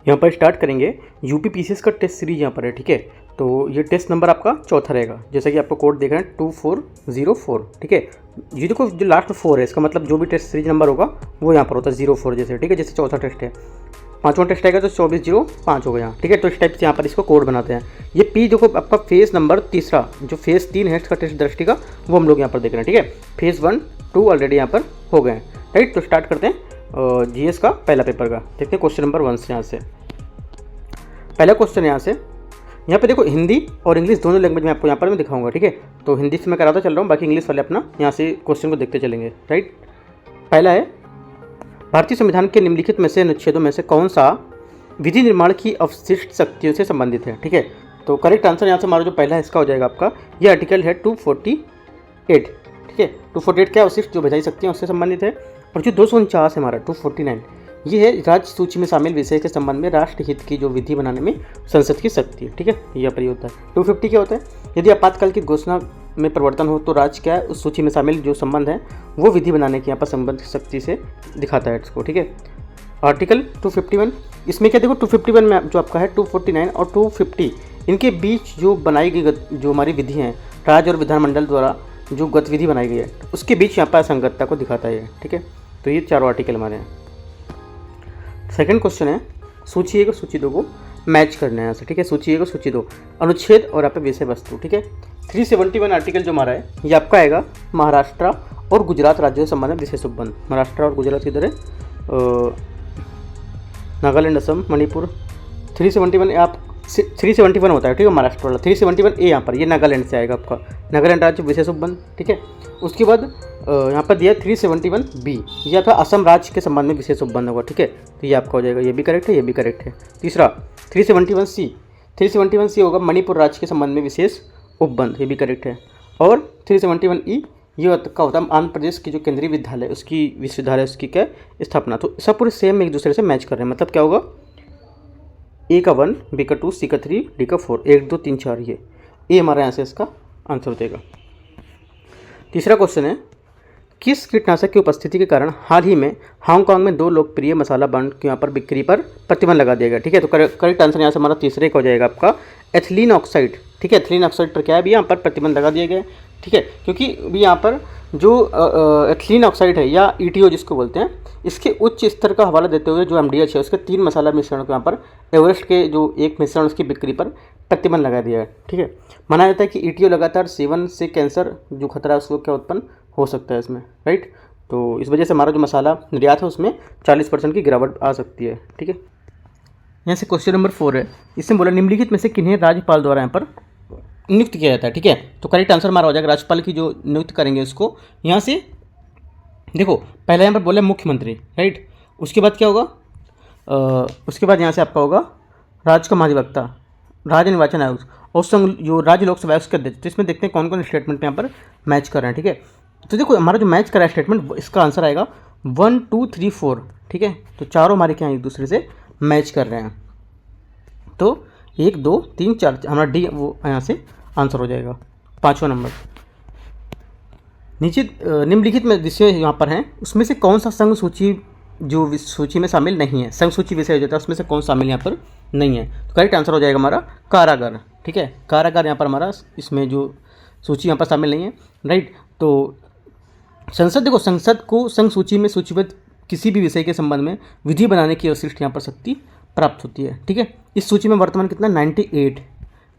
यहाँ पर स्टार्ट करेंगे। यूपी पीसीएस का टेस्ट सीरीज यहाँ पर है, ठीक है। तो ये टेस्ट नंबर आपका चौथा रहेगा, जैसा कि आपको कोड देख रहे हैं 2404, ठीक है। ये देखो जो लास्ट में 4 है, इसका मतलब जो भी टेस्ट सीरीज नंबर होगा वो यहाँ पर होता है 04 जैसे, ठीक है। जैसे चौथा टेस्ट है, पाँचवां टेस्ट आएगा तो 2405 होगा यहाँ, ठीक है। तो इस टाइप से यहाँ पर इसको कोड बनाते हैं। ये पी देखो आपका फेज़ नंबर तीसरा, जो फेज़ 3 है इसका टेस्ट दृष्टि का, वो हम लोग यहाँ पर देख रहे हैं, ठीक है। फेज़ 1, 2 ऑलरेडी यहाँ पर हो गए हैं, राइट। तो स्टार्ट करते हैं जीएस का पहला पेपर का। देखते हैं क्वेश्चन नंबर 1 से। यहाँ से पहला क्वेश्चन यहाँ पे देखो हिंदी और इंग्लिश दोनों लैंग्वेज में आपको यहाँ पर मैं दिखाऊंगा, ठीक है। तो हिंदी से मैं कराता चल रहा हूँ, बाकी इंग्लिश वाले अपना यहाँ से क्वेश्चन को देखते चलेंगे, राइट। पहला है, भारतीय संविधान के निम्नलिखित में से अनुच्छेदों में से कौन सा विधि निर्माण की अवशिष्ट शक्तियों से संबंधित है, ठीक है। तो करेक्ट आंसर यहाँ से हमारा जो पहला है इसका हो जाएगा आपका, यह आर्टिकल है 248, ठीक है। 248 क्या अवशिष्ट जो विधायी शक्तियाँ उससे संबंधित है। और जो 249 है हमारा 249, ये है राज्य सूची में शामिल विषय के संबंध में राष्ट्रहित की जो विधि बनाने में संसद की शक्ति है, ठीक है। यह पर होता है। 250 क्या होता है, यदि आपातकाल की घोषणा में परिवर्तन हो तो राज्य क्या है उस सूची में शामिल जो संबंध है वो विधि बनाने की यहाँ पर संबंध शक्ति से दिखाता है इसको, ठीक है। आर्टिकल 251, इसमें क्या देखो 251 में जो आपका है 249 और 250 इनके बीच जो बनाई गई जो हमारी विधि हैं राज्य और विधानमंडल द्वारा जो गतिविधि बनाई गई है उसके बीच यहाँ पर असंगतता को दिखाता है, ठीक है। तो ये चारों आर्टिकल हमारे हैं। सेकंड क्वेश्चन है, सूची 1 और सूची 2 को मैच करना है यहाँ से, ठीक है। सूची 1 और सूची 2, अनुच्छेद और यहाँ पे विषय वस्तु, ठीक है। 371 आर्टिकल जो हमारा है ये आपका आएगा महाराष्ट्र और गुजरात राज्यों से संबंधित विशेष उपबंध। महाराष्ट्र और गुजरात किधर है, नागालैंड, असम, मणिपुर। 371 आप 371 होता है, ठीक है, महाराष्ट्र वाला। 371 ए यहाँ पर ये नागालैंड से आएगा आपका, नागालैंड राज्य विशेष उपबंध, ठीक है। उसके बाद यहाँ पर दिया 371 बी, ये आपका असम राज्य के संबंध में विशेष उपबंध होगा, ठीक है। तो ये आपका हो जाएगा, ये भी करेक्ट है, ये भी करेक्ट है। तीसरा 371 सी होगा मणिपुर राज्य के संबंध में विशेष उपबंध, ये भी करेक्ट है। और 371 ई ये का होता है आंध्र प्रदेश की जो केंद्रीय विद्यालय उसकी विश्वविद्यालय उसकी क्या स्थापना। तो सब पूरे सेम एक दूसरे से मैच कर रहे हैं, मतलब क्या होगा, ए का 1, बी का 2, सी का 3, डी का 4, 1 2 3 4, ये हमारे यहाँ से इसका आंसर हो जाएगा। तीसरा क्वेश्चन है, किस कीटनाशक की उपस्थिति के कारण हाल ही में हांगकांग में 2 लोकप्रिय मसाला ब्रांड के यहाँ पर बिक्री पर प्रतिबंध लगा दिया गया, ठीक है। तो करेक्ट आंसर यहाँ से हमारा तीसरे का हो जाएगा आपका एथिलीन ऑक्साइड, ठीक है। एथिलीन ऑक्साइड पर क्या है भी यहाँ पर प्रतिबंध लगा दिया गया, ठीक है। क्योंकि भी यहाँ पर जो एथिलीन ऑक्साइड है या ईटीओ जिसको बोलते हैं, इसके उच्च स्तर का हवाला देते हुए जो एमडीएच है उसके 3 मसाला मिश्रण को यहाँ पर एवरेस्ट के जो एक मिश्रण उसकी बिक्री पर प्रतिबंध लगा दिया है, ठीक है। माना जाता है कि ईटीओ लगातार सेवन से कैंसर जो खतरा है उसको क्या उत्पन्न हो सकता है इसमें, राइट। तो इस वजह से हमारा जो मसाला निर्यात है उसमें 40% की गिरावट आ सकती है, ठीक है। यहाँ से क्वेश्चन नंबर 4 है, इसमें बोला निम्नलिखित में से किन्हें राज्यपाल द्वारा यहाँ पर नियुक्त किया जाता है, ठीक है। तो करेक्ट आंसर हमारा हो जाएगा राज्यपाल की जो नियुक्त करेंगे उसको। यहाँ से देखो पहले यहाँ पर बोला मुख्यमंत्री, राइट। उसके बाद क्या होगा, उसके बाद यहाँ से आपका होगा राज्य का महाधिवक्ता, राज्य निर्वाचन आयोग और संघ जो राज्य लोक सेवा आयोग के अध्यक्ष। तो इसमें देखते हैं कौन कौन स्टेटमेंट यहाँ पर मैच कर रहे हैं, ठीक है। तो देखो हमारा जो मैच कर रहा है स्टेटमेंट इसका आंसर आएगा 1 2 3 4, ठीक है। तो चारों हमारे क्या एक दूसरे से मैच कर रहे हैं। तो 1 2 3 4 हमारा डी वो यहाँ से आंसर हो जाएगा। 5वां नंबर, नीचे निम्नलिखित में विषय यहाँ पर हैं उसमें से कौन सा संघ सूची जो सूची में शामिल नहीं है, संघ सूची विषय हो जाता है उसमें से कौन शामिल यहाँ पर नहीं है। तो करेक्ट आंसर हो जाएगा हमारा कारागार, ठीक है। कारागार यहाँ पर हमारा इसमें जो सूची यहाँ पर शामिल नहीं है, राइट। तो संसद देखो संसद को संघ सूची में सूचीबद्ध किसी भी विषय के संबंध में विधि बनाने की अवशिष्ट यहाँ पर शक्ति प्राप्त होती है, ठीक है। इस सूची में वर्तमान कितना 98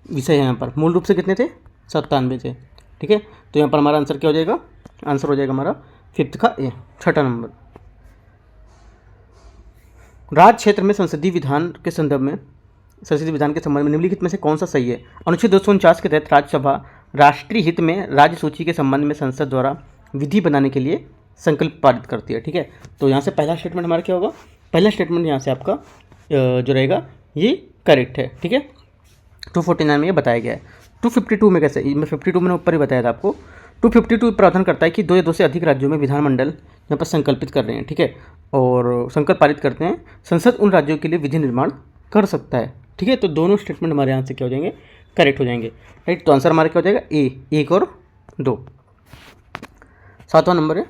विषय है यहाँ पर, मूल रूप से कितने थे 97 थे, ठीक है। तो यहाँ पर हमारा आंसर क्या हो जाएगा, आंसर हो जाएगा हमारा 5th का ए। 6वां नंबर, राज्य क्षेत्र में संसदीय विधान के संदर्भ में निम्नलिखित में से कौन सा सही है। अनुच्छेद 249 के तहत राज्यसभा राष्ट्रीय हित में राज्य सूची के संबंध में संसद द्वारा विधि बनाने के लिए संकल्प पारित करती है, ठीक है। तो यहाँ से पहला स्टेटमेंट हमारा क्या होगा, पहला स्टेटमेंट यहाँ से आपका जो रहेगा ये करेक्ट है, ठीक है। 249 में ये बताया गया है। 252 में कैसे, मैं 52 मैंने ऊपर ही बताया था आपको। 252 प्रावधान करता है कि 2 या 2 से अधिक राज्यों में विधानमंडल यहाँ पर संकल्पित कर रहे हैं, ठीक है, और संकल्प पारित करते हैं, संसद उन राज्यों के लिए विधि निर्माण कर सकता है, ठीक है। तो दोनों स्टेटमेंट हमारे यहाँ से क्या हो जाएंगे, करेक्ट हो जाएंगे, राइट। तो आंसर हमारा क्या हो जाएगा ए, 1 और 2। 7वां नंबर है,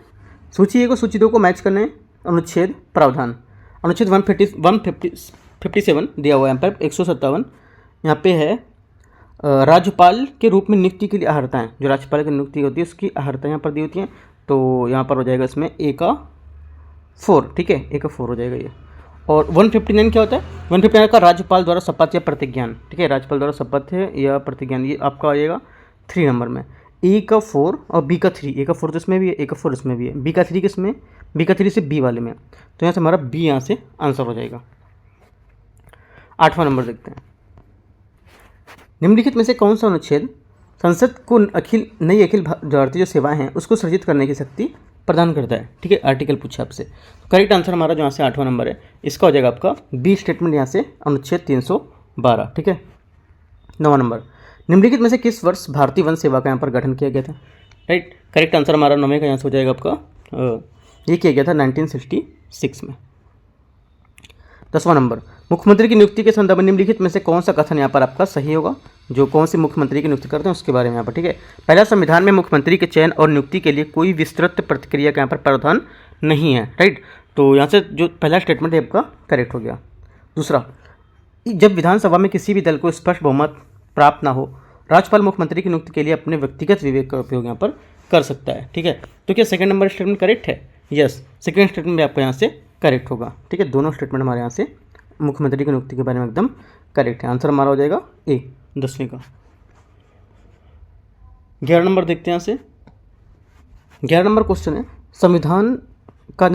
सूची 1 और सूची 2 को मैच करने अनुच्छेद प्रावधान। अनुच्छेद 150 57 दिया हुआ है यहाँ पर 157 यहाँ पे है राज्यपाल के रूप में नियुक्ति के लिए अहर्ताएँ, जो राज्यपाल की नियुक्ति होती है उसकी अहर्ताएँ यहाँ पर दी होती हैं। तो यहाँ पर हो जाएगा इसमें A का 4, ठीक है, A का 4 हो जाएगा ये। और 159 क्या होता है? 159 का राज्यपाल द्वारा शपथ या प्रतिज्ञान, ठीक है, राज्यपाल द्वारा शपथ है या प्रतिज्ञान, ये आपका आ जाएगा 3 नंबर में। A का 4 और B का 3, A का 4 तो इसमें भी है, A का 4 इसमें भी है, B का 3 किसमें? B का 3 से B वाले में, तो यहाँ से हमारा B यहाँ से आंसर हो जाएगा। 8वां नंबर देखते हैं। निम्नलिखित में से कौन सा अनुच्छेद संसद को अखिल भारतीय जो सेवाएं हैं उसको सृजित करने की शक्ति प्रदान करता है, ठीक है, आर्टिकल पूछा आपसे। तो करेक्ट आंसर हमारा जो यहाँ से 8वां नंबर है इसका हो जाएगा आपका बी स्टेटमेंट, यहाँ से अनुच्छेद 312, ठीक है। 9वां नंबर, निम्नलिखित में से किस वर्ष भारतीय वन सेवा का यहाँ पर गठन किया गया था? राइट, करेक्ट आंसर हमारा 9वें का यहाँ से हो जाएगा आपका ये किया गया था 1966 में। 10वां नंबर, मुख्यमंत्री की नियुक्ति के संदर्भ में निम्नलिखित में से कौन सा कथन यहाँ पर आपका सही होगा? जो कौन सी मुख्यमंत्री की नियुक्ति करते हैं उसके बारे में यहाँ पर, ठीक है। पहला, संविधान में मुख्यमंत्री के चयन और नियुक्ति के लिए कोई विस्तृत प्रक्रिया का यहाँ पर प्रावधान नहीं है, राइट। तो यहाँ से जो पहला स्टेटमेंट है आपका करेक्ट हो गया। दूसरा, जब विधानसभा में किसी भी दल को स्पष्ट बहुमत प्राप्त ना हो, राज्यपाल मुख्यमंत्री की नियुक्ति के लिए अपने व्यक्तिगत विवेक का उपयोग यहाँ पर कर सकता है, ठीक है। तो क्या सेकंड नंबर स्टेटमेंट करेक्ट है? यस, सेकंड स्टेटमेंट भी आपको यहाँ से करेक्ट होगा, ठीक है। दोनों स्टेटमेंट हमारे यहाँ से मुख्यमंत्री की नियुक्ति के बारे में एकदम करेक्ट है। आंसर हमारा हो जाएगा ए, 10वीं का। 11 नंबर देखते हैं यहाँ से। 11 नंबर क्वेश्चन है, संविधान का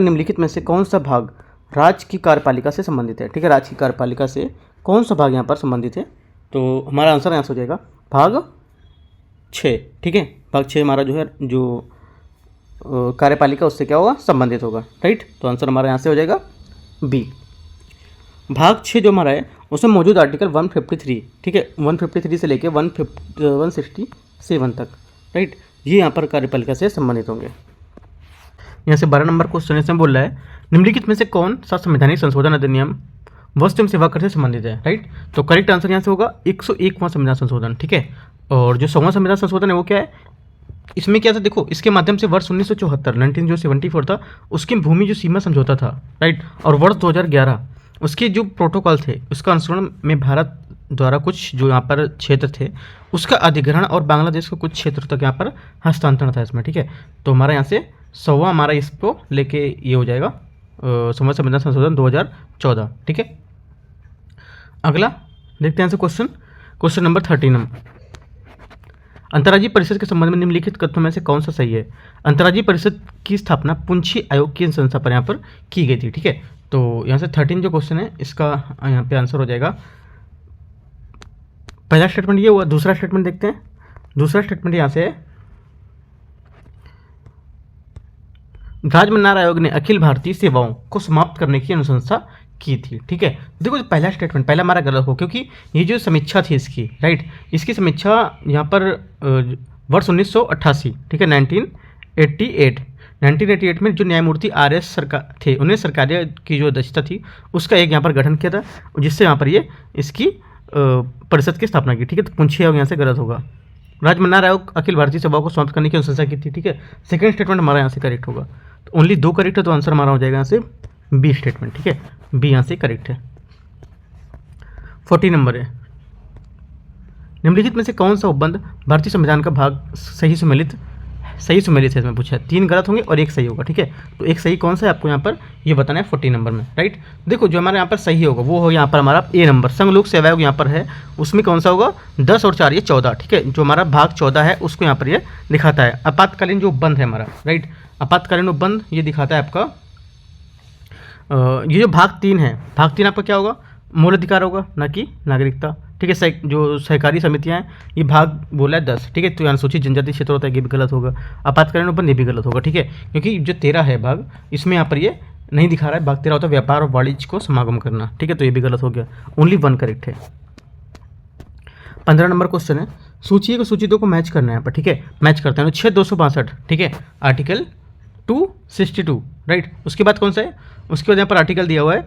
निम्नलिखित में से कौन सा भाग राज्य की कार्यपालिका से संबंधित है? ठीक है, राज्य की कार्यपालिका से कौन सा भाग यहाँ पर संबंधित है? तो हमारा आंसर यहाँ से हो जाएगा भाग 6, ठीक है। भाग 6 हमारा जो है जो कार्यपालिका उससे क्या होगा? संबंधित होगा, राइट। तो आंसर हमारा यहाँ से हो जाएगा बी। भाग 6 जो हमारा है उसमें मौजूद आर्टिकल 153, ठीक है, 153 से लेके 167 तक, राइट, ये यहाँ पर कार्यपालिका से संबंधित होंगे। यहाँ से 12 नंबर क्वेश्चन इसमें बोल रहा है, निम्नलिखित में से कौन सा संवैधानिक संशोधन अधिनियम वस्तु एवं सेवा कर से संबंधित है? राइट, तो करेक्ट आंसर यहाँ से होगा 101वां संविधान संशोधन, ठीक है। और जो 100वां संविधान संशोधन है वो क्या है? इसमें क्या था, देखो, इसके माध्यम से वर्ष 1974 था उसकी भूमि जो सीमा समझौता था, राइट, और वर्ष 2011 उसके जो प्रोटोकॉल थे उसका अनुसरण में भारत द्वारा कुछ जो यहाँ पर क्षेत्र थे उसका अधिग्रहण और बांग्लादेश को कुछ क्षेत्र तक यहाँ पर हस्तांतरण था इसमें, ठीक है। तो हमारा यहाँ से 100वां हमारा इसको लेके ये हो जाएगा 100वां संविधान संशोधन 2014, ठीक है। अगला देखते हैं क्वेश्चन नंबर 13। अंतर्राज्यीय परिषद के संबंध में निम्नलिखित कथनों में से कौन सा सही है? अंतर्राज्यीय परिषद की स्थापना पुंछी आयोग की संस्था पर यहाँ पर की गई थी, ठीक है। तो यहाँ से 13 जो क्वेश्चन है इसका यहाँ पे आंसर हो जाएगा, पहला स्टेटमेंट ये हुआ। दूसरा स्टेटमेंट देखते हैं। दूसरा स्टेटमेंट यहाँ से है, राजमन्नार आयोग ने अखिल भारतीय सेवाओं को समाप्त करने की अनुशंसा की थी, ठीक है। देखो पहला स्टेटमेंट पहला हमारा गलत हो, क्योंकि ये जो समीक्षा थी इसकी, राइट, इसकी समीक्षा यहाँ पर वर्ष 1988, ठीक है, 1988 में जो न्यायमूर्ति RS सरकार थे उन्हें सरकारी की जो अध्यक्षता थी उसका एक यहाँ पर गठन किया था, जिससे यहाँ पर ये इसकी परिषद की स्थापना की, ठीक है। तो पुंछी आयोग यहाँ से गलत होगा। राजमन्नार आयोग अखिल भारतीय सभाओं को समाप्त करने की अनुशंसा की थी, ठीक है। सेकंड स्टेटमेंट हमारा यहाँ से करेक्ट होगा। तो ओनली 2 करेक्ट है, तो आंसर हमारा हो जाएगा यहाँ से बी स्टेटमेंट, ठीक है, बी यहाँ से करेक्ट है। 14 नंबर है, निम्नलिखित में से कौन सा उपबंध भारतीय संविधान का भाग सही सुमेलित है इसमें पूछा है। 3 गलत होंगे और 1 सही होगा, ठीक है। तो एक सही कौन सा है आपको यहाँ पर ये बताना है 14 नंबर में, राइट। देखो जो हमारे यहाँ पर सही होगा वो हो यहाँ पर हमारा ए नंबर, संघ लोक सेवा आयोग यहाँ पर है, उसमें कौन सा होगा 10 और 4 ये 14, ठीक है। जो हमारा भाग 14 है उसको यहाँ पर ये दिखाता है। आपातकालीन जो उपबंध है हमारा, राइट, आपातकालीन उपबंध ये दिखाता है आपका ये जो भाग 3 है, भाग 3 आपका क्या होगा? मूल अधिकार होगा, ना कि नागरिकता, ठीक है। जो सहकारी समितियां हैं ये भाग बोला है 10, ठीक है। तो अनुसूचित जनजाति क्षेत्र होता है ये भी गलत होगा। आपातकालीन उपबंध ये भी गलत होगा, ठीक है, क्योंकि जो 13 है भाग इसमें यहाँ पर ये नहीं दिखा रहा है। भाग 13 होता है व्यापार और वाणिज्य को समागम करना, ठीक है, तो ये भी गलत हो गया। ओनली 1 करेक्ट है। 15 नंबर क्वेश्चन है, सूची 1 और सूची 2 को मैच करना है यहाँ पर, ठीक है। मैच करते हैं, 6262, ठीक है, आर्टिकल 262, राइट। उसके बाद कौन सा है? उसके बाद यहाँ पर आर्टिकल दिया हुआ है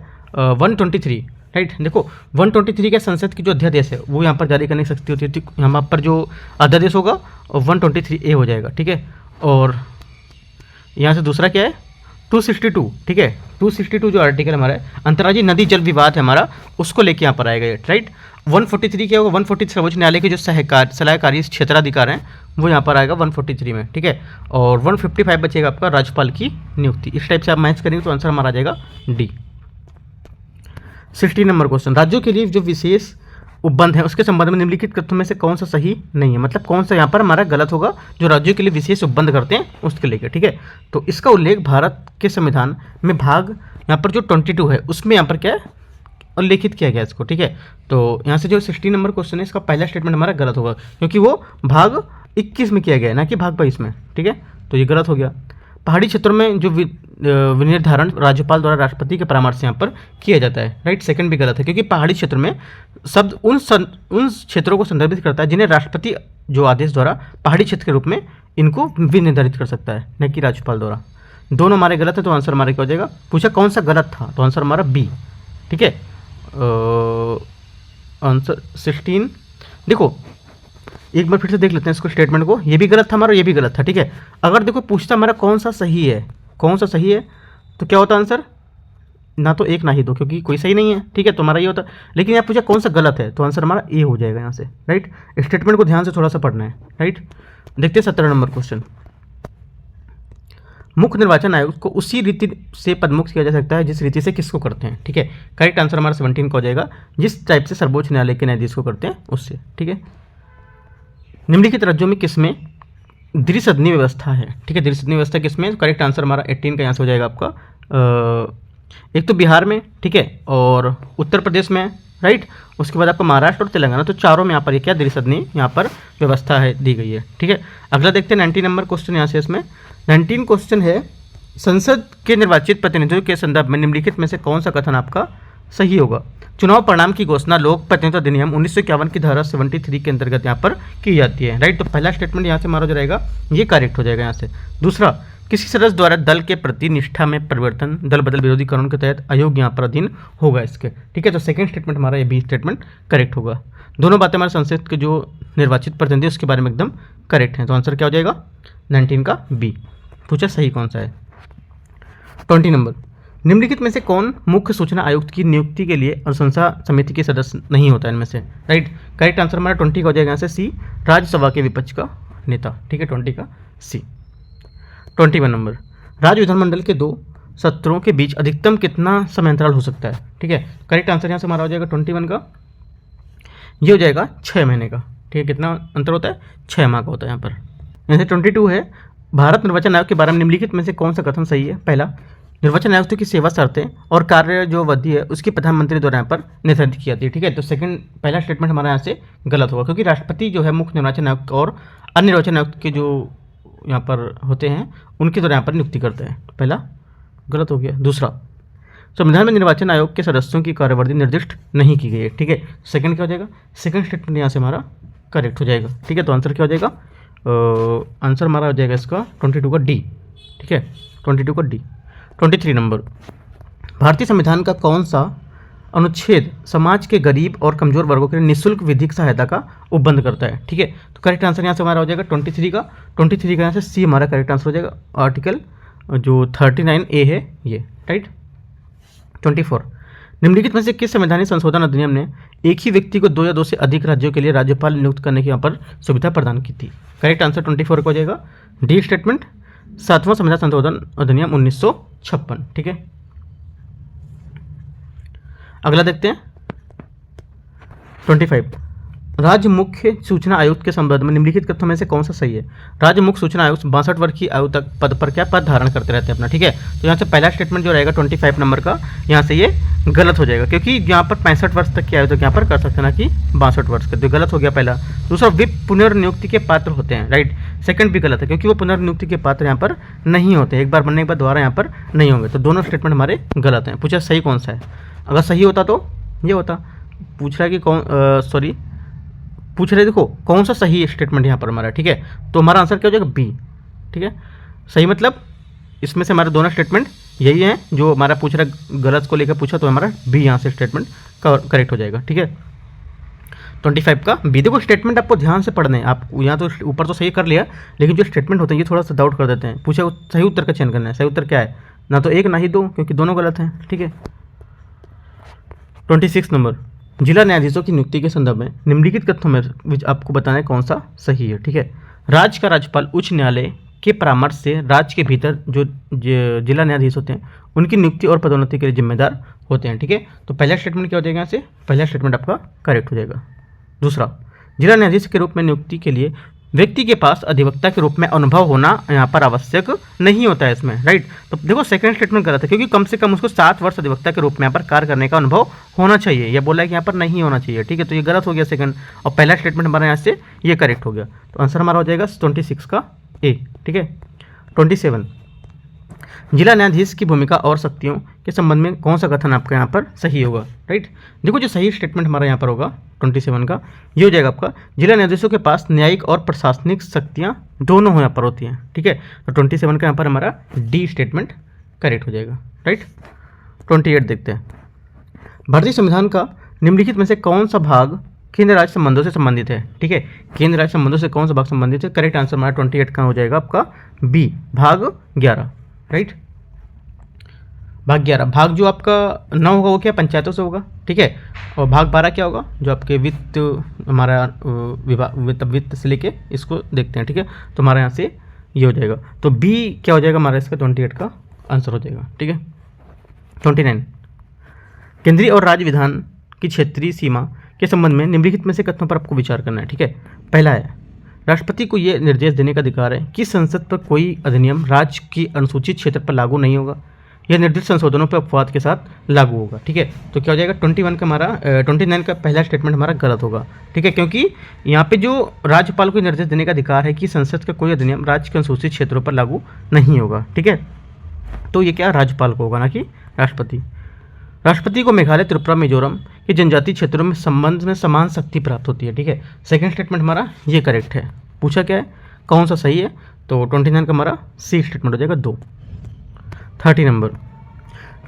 123, राइट। देखो 123 के संसद की जो अध्यादेश है वो यहाँ पर जारी करने की शक्ति होती है। यहाँ पर जो अध्यादेश होगा 123A हो जाएगा, ठीक है। और यहाँ से दूसरा क्या है 262, ठीक है, 262 जो आर्टिकल हमारा है, अंतर्राज्यीय नदी जल विवाद है हमारा, उसको लेके यहाँ पर आएगा ये, राइट। 143 क्या होगा, 143 सर्वोच्च न्यायालय के जो सलाहकारी क्षेत्राधिकार हैं वो यहाँ पर आएगा 143 में, ठीक है। और 155 बचेगा आपका राज्यपाल की नियुक्ति। इस टाइप से आप मैच करेंगे तो आंसर हमारा आ जाएगा डी। 16 नंबर क्वेश्चन, राज्यों के लिए जो विशेष उपबंध है उसके संबंध में निम्नलिखित कथनों में से कौन सा सही नहीं है, मतलब कौन सा यहाँ पर हमारा गलत होगा, जो राज्यों के लिए विशेष उपबंध करते हैं उसके लेकर, ठीक है। तो इसका उल्लेख भारत के संविधान में भाग यहाँ पर जो 22 है उसमें यहाँ पर क्या है उल्लेखित किया गया इसको, ठीक है। तो यहाँ से जो 16 नंबर क्वेश्चन है इसका पहला स्टेटमेंट हमारा गलत होगा, क्योंकि वो भाग 21 में किया गया है, ना कि भाग 22 में, ठीक है। तो ये गलत हो गया। पहाड़ी क्षेत्रों में जो विनिर्धारण राज्यपाल द्वारा राष्ट्रपति के परामर्श से यहाँ पर किया जाता है, राइट, सेकंड भी गलत है, क्योंकि पहाड़ी क्षेत्र में शब्द उन क्षेत्रों को संदर्भित करता है जिन्हें राष्ट्रपति जो आदेश द्वारा पहाड़ी क्षेत्र के रूप में इनको विनिर्धारित कर सकता है, न कि राज्यपाल द्वारा। दोनों हमारे गलत है, तो आंसर हमारे क्या हो जाएगा, पूछा कौन सा गलत था, तो आंसर हमारा बी, ठीक है। आंसर 16, देखो एक बार फिर से देख लेते हैं इसको स्टेटमेंट को, ये भी गलत था हमारा, ये भी गलत था, ठीक है। अगर देखो पूछता हमारा कौन सा सही है, कौन सा सही है, तो क्या होता आंसर, ना तो एक ना ही दो, क्योंकि कोई सही नहीं है, ठीक है, तो हमारा ये होता। लेकिन यहाँ पूछा कौन सा गलत है, तो आंसर हमारा ए हो जाएगा यहाँ से, राइट। स्टेटमेंट को ध्यान से थोड़ा सा पढ़ना है, राइट। देखते हैं 17 नंबर क्वेश्चन, मुख्य निर्वाचन आयोग को उसी रीति से पदमुक्त किया जा सकता है जिस रीति से किसको करते हैं, ठीक है। करेक्ट आंसर हमारा 17 का हो जाएगा, जिस टाइप से सर्वोच्च न्यायालय के न्यायाधीश को करते हैं उससे, ठीक है। निम्नलिखित राज्यों में किसमें द्विसदनीय व्यवस्था है, ठीक है, द्विसदनीय व्यवस्था किसमें, करेक्ट आंसर हमारा 18 का यहाँ से हो जाएगा आपका, एक तो बिहार में, ठीक है, और उत्तर प्रदेश में, राइट, उसके बाद आपका महाराष्ट्र और तेलंगाना, तो चारों में यहाँ पर क्या द्विसदनीय यहाँ पर व्यवस्था है दी गई है, ठीक है। अगला देखते हैं 19 नंबर क्वेश्चन यहाँ से, इसमें 19 क्वेश्चन है, संसद के निर्वाचित प्रतिनिधियों के संदर्भ में निम्नलिखित में से कौन सा कथन आपका सही होगा। चुनाव परिणाम की घोषणा लोक प्रतिनिधित्व अधिनियम 1951 की धारा 73 के अंतर्गत यहाँ पर की जाती है, राइट। तो पहला स्टेटमेंट यहाँ से हमारा जो रहेगा ये करेक्ट हो जाएगा यहाँ से। दूसरा, किसी सदस्य द्वारा दल के प्रति निष्ठा में परिवर्तन दल बदल विरोधी कानून के तहत आयोग यहाँ पर अधीन होगा इसके, ठीक है। तो सेकंड स्टेटमेंट हमारा ये बी स्टेटमेंट करेक्ट होगा। दोनों बातें हमारे संसद के जो निर्वाचित प्रतिनिधि उसके बारे में एकदम करेक्ट हैं, तो आंसर क्या हो जाएगा 19 का बी। पूछा सही कौन सा है। 20 नंबर, निम्नलिखित में से कौन मुख्य सूचना आयुक्त की नियुक्ति के लिए अनुशंसा समिति के सदस्य नहीं होता है इनमें से, राइट। करेक्ट आंसर हमारा 20 का हो जाएगा यहाँ से सी, राज्यसभा के विपक्ष का नेता, ठीक है, 20 का सी। 21 नंबर, राज्य विधानमंडल के दो सत्रों के बीच अधिकतम कितना समय अंतराल हो सकता है, ठीक है। करेक्ट आंसर यहाँ से हमारा हो जाएगा 21 का, ये हो जाएगा 6 महीने का, ठीक है। कितना अंतर होता है, 6 माह का होता है यहाँ पर। यहाँ से 22 है, भारत निर्वाचन आयोग के बारे में निम्नलिखित में से कौन सा कथन सही है। पहला, निर्वाचन आयुक्त की सेवा शर्तें और कार्य जो अवधि है उसकी प्रधानमंत्री द्वारा यहाँ पर निर्धारित की जाती है, ठीक है। तो सेकंड पहला स्टेटमेंट हमारा यहाँ से गलत होगा, क्योंकि राष्ट्रपति जो है मुख्य निर्वाचन आयुक्त और अन्य निर्वाचन आयुक्त के जो यहाँ पर होते हैं उनके द्वारा यहाँ पर नियुक्ति करते हैं, पहला गलत हो गया। दूसरा, संविधान में निर्वाचन आयोग के सदस्यों की कार्यवर्दी निर्दिष्ट नहीं की गई है, ठीक है। सेकंड क्या हो जाएगा, सेकंड स्टेटमेंट यहाँ से हमारा करेक्ट हो जाएगा, ठीक है। तो आंसर क्या हो जाएगा, आंसर हमारा हो जाएगा इसका 22 का डी, ठीक है, 22 का डी। 23 नंबर, भारतीय संविधान का कौन सा अनुच्छेद समाज के गरीब और कमजोर वर्गों के लिए निःशुल्क विधिक सहायता का उपबंध करता है, ठीक है। तो करेक्ट आंसर यहाँ से हमारा हो जाएगा 23 का, 23 का यहाँ से सी हमारा करेक्ट आंसर हो जाएगा, आर्टिकल जो 39A है ये, राइट। 24, निम्नलिखित में से किस संवैधानिक संशोधन अधिनियम ने एक ही व्यक्ति को 2 या 2 से अधिक राज्यों के लिए राज्यपाल नियुक्त करने की यहाँ पर सुविधा प्रदान की थी। करेक्ट आंसर 24 का हो जाएगा डी स्टेटमेंट, 7वां संविधान संशोधन अधिनियम 1956, ठीक है। अगला देखते हैं 25, राज्य मुख्य सूचना आयुक्त के संबंध में निम्नलिखित कथनों में से कौन सा सही है। राज्य मुख्य सूचना आयुक्त 62 वर्ष की आयु तक पद पर क्या पद धारण करते रहते हैं अपना, ठीक है। तो यहाँ से पहला स्टेटमेंट जो रहेगा 25 नंबर का, यहाँ से ये गलत हो जाएगा, क्योंकि यहाँ पर 65 वर्ष तक की आयु तक यहाँ पर कर सकते हैं, ना कि 62 वर्ष का, तो गलत हो गया पहला। दूसरा, विप पुनर्नियुक्ति के पात्र होते हैं, राइट। सेकंड भी गलत है, क्योंकि वो पुनर्नियुक्ति के पात्र यहाँ पर नहीं होते, एक बार बनने के बाद दोबारा यहाँ पर नहीं होंगे, तो दोनों स्टेटमेंट हमारे गलत हैं। पूछा सही कौन सा है, अगर सही होता तो ये होता। पूछ रहा है कि कौन पूछ रहे देखो कौन सा सही स्टेटमेंट यहाँ पर हमारा, ठीक है। तो हमारा आंसर क्या हो जाएगा बी, ठीक है। सही मतलब इसमें से हमारे दोनों स्टेटमेंट यही हैं, जो हमारा पूछ रहा गलत को लेकर पूछा तो हमारा बी यहाँ से स्टेटमेंट करेक्ट हो जाएगा, ठीक है। 25 का बी। देखो स्टेटमेंट आपको ध्यान से पढ़ने हैं, आप यहाँ तो ऊपर तो सही कर लिया, लेकिन जो स्टेटमेंट होते हैं ये थोड़ा सा डाउट कर देते हैं। पूछा सही उत्तर का चयन करना है, सही उत्तर क्या है, ना तो एक ना ही दो, क्योंकि दोनों गलत हैं, ठीक है। 26 नंबर, जिला न्यायाधीशों की नियुक्ति के संदर्भ में निम्नलिखित कथनों में विच आपको बताना है कौन सा सही है, ठीक है। राज्य का राज्यपाल उच्च न्यायालय के परामर्श से राज्य के भीतर जो जिला न्यायाधीश होते हैं उनकी नियुक्ति और पदोन्नति के लिए जिम्मेदार होते हैं, ठीक है। तो पहला स्टेटमेंट क्या हो जाएगा यहाँ से, पहला स्टेटमेंट आपका करेक्ट हो जाएगा। दूसरा, जिला न्यायाधीश के रूप में नियुक्ति के लिए व्यक्ति के पास अधिवक्ता के रूप में अनुभव होना यहाँ पर आवश्यक नहीं होता है इसमें, राइट। तो देखो सेकंड स्टेटमेंट गलत है, क्योंकि कम से कम उसको 7 वर्ष अधिवक्ता के रूप में यहाँ पर कार्य करने का अनुभव होना चाहिए। यह बोला है कि यहाँ पर नहीं होना चाहिए, ठीक है। तो ये गलत हो गया सेकंड, और पहला स्टेटमेंट हमारा यहाँ से ये करेक्ट हो गया। तो आंसर हमारा हो जाएगा 26 का ए, ठीक है। 27, जिला न्यायाधीश की भूमिका और शक्तियों के संबंध में कौन सा कथन आपका यहाँ पर सही होगा, राइट। देखो जो सही स्टेटमेंट हमारा यहाँ पर होगा 27 का, ये हो जाएगा आपका, जिला न्यायाधीशों के पास न्यायिक और प्रशासनिक शक्तियाँ दोनों यहाँ पर होती हैं, ठीक है। तो 27 का यहाँ पर हमारा डी स्टेटमेंट करेक्ट हो जाएगा, राइट। 28 देखते हैं, भारतीय संविधान का निम्नलिखित में से कौन सा भाग केंद्र राज्य संबंधों से संबंधित है, ठीक है। केंद्र राज्य संबंधों से कौन सा भाग संबंधित है, करेक्ट आंसर हमारा 28 का हो जाएगा आपका बी, भाग 11, राइट। भाग 11, भाग जो आपका 9 होगा वो क्या, पंचायतों से होगा, ठीक है। और भाग 12 क्या होगा, जो आपके वित्त, हमारा विभाग वित्त से लेके इसको देखते हैं, ठीक है। तो हमारे यहाँ से ये हो जाएगा, तो बी क्या हो जाएगा हमारा इसका 28 का आंसर हो जाएगा, ठीक है। 29, केंद्रीय और राज्य विधान की क्षेत्रीय सीमा के संबंध में निम्नलिखित में से कथनों पर आपको विचार करना है, ठीक है। पहला है, राष्ट्रपति को यह निर्देश देने का अधिकार है कि संसद पर कोई अधिनियम राज्य की अनुसूचित क्षेत्र पर लागू नहीं होगा, यह निर्दिष्ट संशोधनों पर अपवाद के साथ लागू होगा, ठीक है। तो क्या हो जाएगा 21 का हमारा 29 का पहला स्टेटमेंट हमारा गलत होगा, ठीक है, क्योंकि यहाँ पे जो राज्यपाल को निर्देश देने का अधिकार है कि संसद का कोई अधिनियम राज्य के अनुसूचित क्षेत्रों पर लागू नहीं होगा, ठीक है। तो ये क्या राज्यपाल को होगा, ना कि राष्ट्रपति। राष्ट्रपति को मेघालय, त्रिपुरा, मिजोरम के जनजातीय क्षेत्रों में संबंध में समान शक्ति प्राप्त होती है, ठीक है। सेकंड स्टेटमेंट हमारा ये करेक्ट है। पूछा क्या है, कौन सा सही है, तो 29 का हमारा सी स्टेटमेंट हो जाएगा 2। 30 नंबर,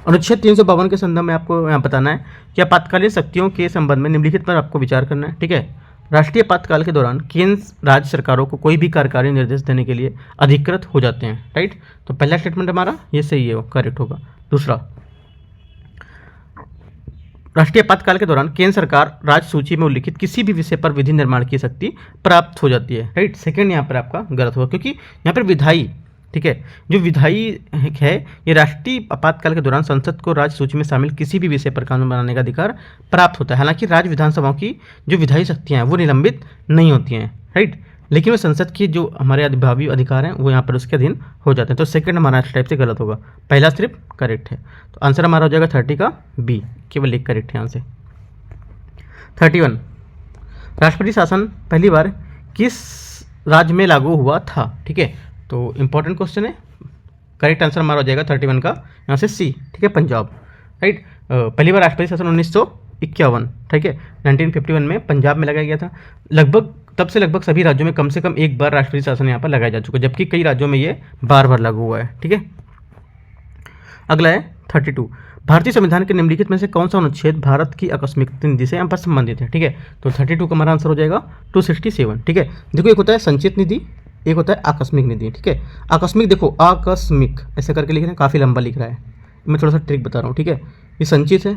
अनुच्छेद 352 के संदर्भ में आपको यहाँ बताना है कि आपातकालीन शक्तियों के संबंध में निम्नलिखित पर आपको विचार करना है, ठीक है। राष्ट्रीय आपातकाल के दौरान केंद्र राज्य सरकारों को कोई भी कार्यकारी निर्देश देने के लिए अधिकृत हो जाते हैं, राइट। तो पहला स्टेटमेंट हमारा ये सही है, करेक्ट होगा। दूसरा, राष्ट्रीय आपातकाल के दौरान केंद्र सरकार राज्य सूची में उल्लिखित किसी भी विषय पर विधि निर्माण की शक्ति प्राप्त हो जाती है, राइट। सेकंड यहाँ पर आपका गलत होगा, क्योंकि यहाँ पर विधायी, ठीक है, जो विधायी है ये राष्ट्रीय आपातकाल के दौरान संसद को राज्य सूची में शामिल किसी भी विषय पर कानून बनाने का अधिकार प्राप्त होता है। हालांकि राज्य विधानसभाओं की जो विधायी शक्तियाँ हैं वो निलंबित नहीं होती हैं, राइट, लेकिन वो संसद की जो हमारे अधिभावी अधिकार हैं वो यहाँ पर उसके अधीन हो जाते हैं। तो सेकंड हमारा इस टाइप से गलत होगा, पहला सिर्फ करेक्ट है। तो आंसर हमारा हो जाएगा 30 का बी, केवल एक करेक्ट है यहाँ से। 31, राष्ट्रपति शासन पहली बार किस राज्य में लागू हुआ था, ठीक है। तो इंपॉर्टेंट क्वेश्चन है, करेक्ट आंसर हमारा हो जाएगा 31 का यहाँ से सी, ठीक है, पंजाब, राइट। पहली बार राष्ट्रपति शासन 1951, ठीक है, 1951 में पंजाब में लगाया गया था। लगभग तब से लगभग सभी राज्यों में कम से कम एक बार राष्ट्रपति शासन यहाँ पर लगाया जा चुका है, जबकि कई राज्यों में ये बार बार लागू हुआ है, ठीक है। अगला है 32, भारतीय संविधान के निम्नलिखित में से कौन सा अनुच्छेद भारत की आकस्मिक निधि से यहाँ पर संबंधित है, ठीक है। तो 32 का हमारा आंसर हो जाएगा 267, ठीक है। देखो एक होता है संचित निधि, एक होता है आकस्मिक निधि, ठीक है। आकस्मिक देखो आकस्मिक ऐसे करके लिख रहे हैं, काफ़ी लंबा लिख रहा है, मैं थोड़ा सा ट्रिक बता रहा हूँ, ठीक है। ये संचित है,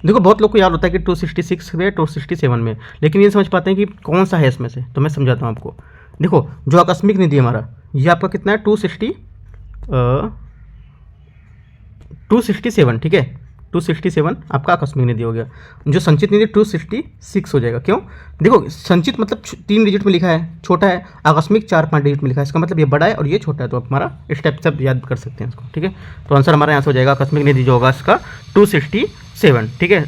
देखो बहुत लोग को याद होता है कि 266 में 267 में, लेकिन ये समझ पाते हैं कि कौन सा है इसमें से, तो मैं समझाता हूँ आपको। देखो जो आकस्मिक निधि हमारा ये आपका कितना है 267, ठीक है, 267 आपका आकस्मिक निधि हो गया। जो संचित निधि 266 हो जाएगा, क्यों, देखो संचित मतलब 3 डिजिट में लिखा है, छोटा है, आकस्मिक 4-5 डिजिट में लिखा है, इसका मतलब ये बड़ा है और ये छोटा है, तो आप हमारा स्टेप सब याद कर सकते हैं इसको, ठीक है। तो आंसर हमारा यहाँ से हो जाएगा आकस्मिक निधि जो होगा इसका 267, ठीक है।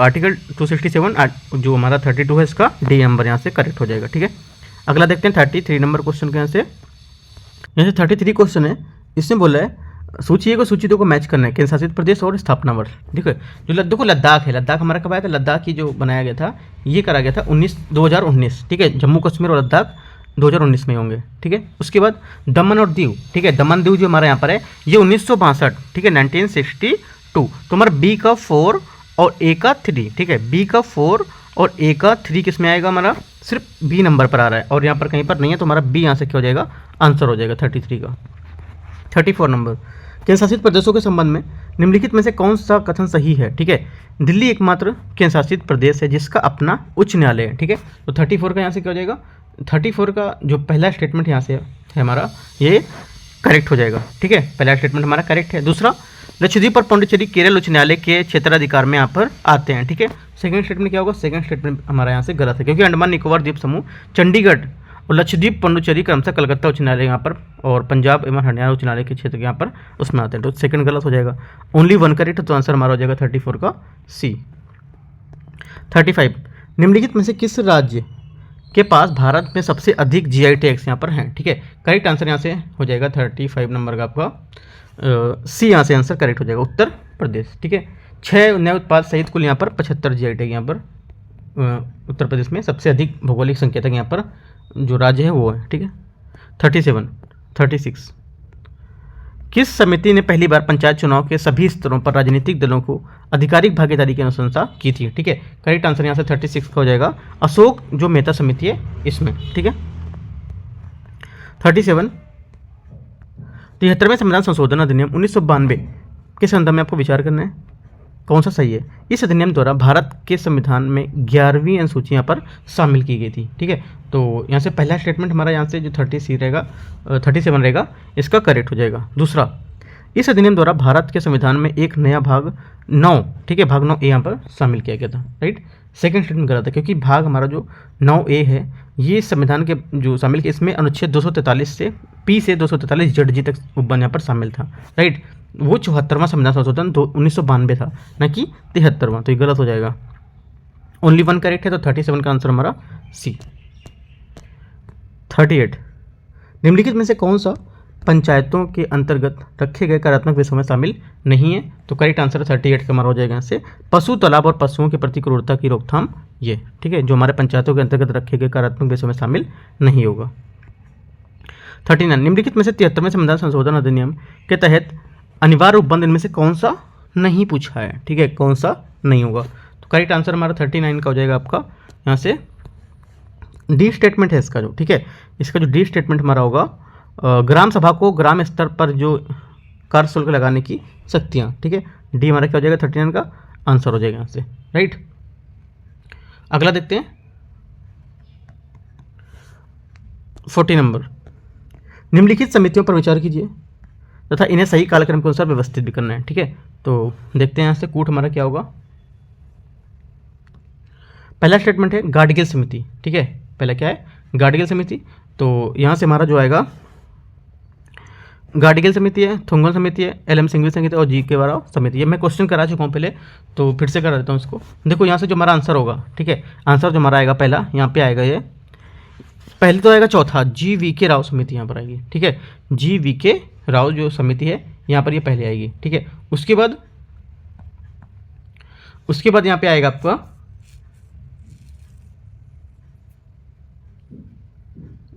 आर्टिकल 267 जो हमारा 32 है इसका डी नंबर यहाँ से करेक्ट हो जाएगा, ठीक है। अगला देखते हैं 33 नंबर क्वेश्चन के यहाँ से 33 क्वेश्चन है, इसमें बोला है सूची ए को सूची 2 को मैच करना है, केंद्र शासित प्रदेश और स्थापना वर्ष, ठीक है। जो देखो लद्दाख है, लद्दाख हमारा कब आया था, लद्दाख की जो बनाया गया था ये करा गया था 2019, ठीक है। जम्मू कश्मीर और लद्दाख 2019 में होंगे, ठीक है। उसके बाद दमन और दीव, ठीक है, दमन दीव जो हमारे यहाँ पर है ये 1962, ठीक है, 1962। तो हमारा बी का 4 और ए का 3, ठीक है, बी का 4 और ए का 3 किस में आएगा, हमारा सिर्फ बी नंबर पर आ रहा है और यहाँ पर कहीं पर नहीं है, तो हमारा बी यहाँ से क्या हो जाएगा, आंसर हो जाएगा 33 का। 34 नंबर, केंद्र शासित प्रदेशों के संबंध में निम्नलिखित में से कौन सा कथन सही है? ठीक है, दिल्ली एकमात्र केंद्र शासित प्रदेश है जिसका अपना उच्च न्यायालय है। ठीक है, तो 34 का यहाँ से क्या हो जाएगा? 34 का जो पहला स्टेटमेंट यहाँ से है हमारा, ये करेक्ट हो जाएगा। ठीक है, पहला स्टेटमेंट हमारा करेक्ट है। दूसरा, लक्षद्वीप और पांडिचेरी केरल उच्च न्यायालय के क्षेत्राधिकार में यहाँ पर आते हैं। ठीक है, सेकंड स्टेटमेंट क्या होगा? सेकंड स्टेटमेंट हमारा यहाँ से गलत है, क्योंकि अंडमान निकोबार द्वीप समूह, चंडीगढ़ और लक्षद्वीप पांडिचेरी क्रमशः कलकत्ता उच्च न्यायालय यहाँ पर और पंजाब एवं हरियाणा उच्च न्यायालय के क्षेत्र यहाँ पर उसमें आते हैं। तो सेकंड गलत हो जाएगा। ओनली वन करेक्ट, तो आंसर हमारा हो जाएगा 34 का सी। 35, निम्नलिखित में से किस राज्य के पास भारत में सबसे अधिक GI टैक्स यहाँ पर हैं? ठीक है, करेक्ट आंसर यहाँ से हो जाएगा 35 नंबर का आपका सी, यहाँ से आंसर करेक्ट हो जाएगा, उत्तर प्रदेश। ठीक है, 6 नए उत्पाद सहित कुल यहाँ पर 75 GI टैग यहाँ पर उत्तर प्रदेश में सबसे अधिक भौगोलिक संकेतक यहाँ पर जो राज्य है वो है। ठीक है, 36, किस समिति ने पहली बार पंचायत चुनाव के सभी स्तरों पर राजनीतिक दलों को आधिकारिक भागीदारी की अनुशंसा की थी? ठीक है, करेक्ट आंसर यहाँ से 36 का हो जाएगा, अशोक जो मेहता समिति है इसमें। ठीक है, 37, 73वें संविधान संशोधन अधिनियम 1992 के संदर्भ में आपको विचार करना है, कौन सा सही है? इस अधिनियम द्वारा भारत के संविधान में 11वीं अनुसूची यहाँ पर शामिल की गई थी। ठीक है, तो यहाँ से पहला स्टेटमेंट हमारा यहाँ से जो 37 रहेगा इसका करेक्ट हो जाएगा। दूसरा, इस अधिनियम द्वारा भारत के संविधान में एक नया भाग 9, ठीक है, भाग 9A यहाँ पर शामिल किया गया था। राइट, सेकंड स्टेटमेंट गलत है, क्योंकि भाग हमारा जो 9A है ये संविधान के जो शामिल किया, इसमें अनुच्छेद 243 से P से 243 ZG तक उपबंध यहाँ पर शामिल था। राइट, वो 74वां संविधान संशोधन 1992 था, न कि 73वां, तो ये गलत हो जाएगा। ओनली वन करेक्ट है, तो 37 का आंसर हमारा सी। 38, निम्नलिखित में से कौन सा पंचायतों के अंतर्गत रखे गए कार्यात्मक विषयों में शामिल नहीं है? तो करेक्ट आंसर 38 का हमारा हो जाएगा यहाँ से, पशु तालाब और पशुओं के प्रति क्रूरता की रोकथाम, ये ठीक है, जो हमारे पंचायतों के अंतर्गत रखे गए कार्यात्मक विषयों में शामिल नहीं होगा। 39, निम्नलिखित में से 73वें संविधान संशोधन अधिनियम के तहत अनिवार्य उपबंध इनमें से कौन सा नहीं पूछा है? ठीक है, कौन सा नहीं होगा? तो करेक्ट आंसर हमारा 39 का हो जाएगा आपका यहाँ से डी स्टेटमेंट है इसका जो, ठीक है, इसका जो डी स्टेटमेंट हमारा होगा, ग्राम सभा को ग्राम स्तर पर जो कर शुल्क लगाने की शक्तियाँ, ठीक है, डी हमारा क्या हो जाएगा? 39 का आंसर हो जाएगा यहाँ से। राइट, अगला देखते हैं 40 नंबर, निम्नलिखित समितियों पर विचार कीजिए तथा इन्हें सही कालक्रम के अनुसार व्यवस्थित भी करना है। ठीक है, तो देखते हैं यहाँ से कूट हमारा क्या होगा। पहला स्टेटमेंट है गाडगिल समिति। ठीक है, पहला क्या है? गाडगिल समिति। तो यहाँ से हमारा जो आएगा गाडगिल समिति है, थुंगन समिति है, LM सिंघवी समिति और GK वाला समिति। ये मैं क्वेश्चन करा चुका हूँ पहले, तो फिर से करा देता हूँ इसको। देखो यहाँ से जो हमारा आंसर होगा, ठीक है, आंसर जो हमारा आएगा पहला यहाँ पे आएगा, ये पहले तो आएगा चौथा GVK राव समिति यहाँ पर आएगी। ठीक है, GVK राव जो समिति है यहाँ पर ये पहले आएगी। ठीक है, उसके बाद यहाँ पे आएगा आपका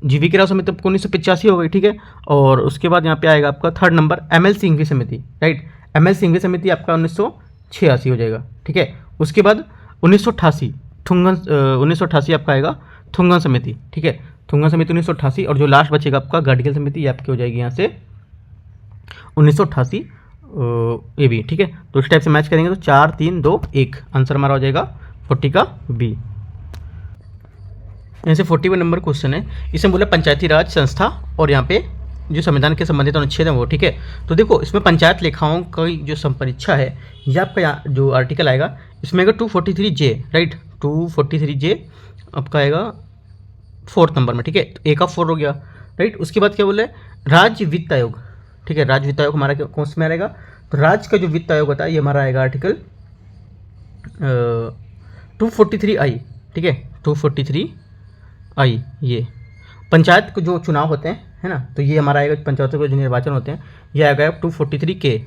GVK राव समिति आपको 1985 हो गई। ठीक है, और उसके बाद यहाँ पे आएगा आपका थर्ड नंबर ML सिंघवी समिति। राइट, ML सिंघवी समिति आपका 1986 हो जाएगा। ठीक है, उसके बाद 1988 आपका आएगा थुंगन समिति। ठीक है, थुंगन समिति 1988, और जो लास्ट बचेगा आपका गाडगिल समिति, ये आपकी हो जाएगी यहाँ से 1988 ये भी। ठीक है, तो इस टाइप से मैच करेंगे तो 4 3 2 1 आंसर हमारा हो जाएगा 40 का बी। यहाँ से 41 नंबर क्वेश्चन है, इसमें बोला पंचायती राज संस्था और यहाँ पे जो संविधान के संबंधित अनुच्छेद है वो। ठीक है, तो देखो इसमें पंचायत लेखाओं की जो संपरीक्षा है, ये आपका यहाँ जो आर्टिकल आएगा इसमें आएगा 243J। राइट, 243J आपका आएगा 4th नंबर में। ठीक है, तो A का 4 हो गया। राइट, उसके बाद क्या बोले? राज्य वित्त आयोग। ठीक है, राज्य वित्त आयोग हमारा कौन से में आएगा? तो राज्य का जो वित्त आयोग होता है ये हमारा आएगा आर्टिकल 243I। ठीक है, 243I। ये पंचायत को जो चुनाव होते हैं, है ना, तो ये हमारा आएगा पंचायतों के जो निर्वाचन होते हैं, ये आएगा 243K।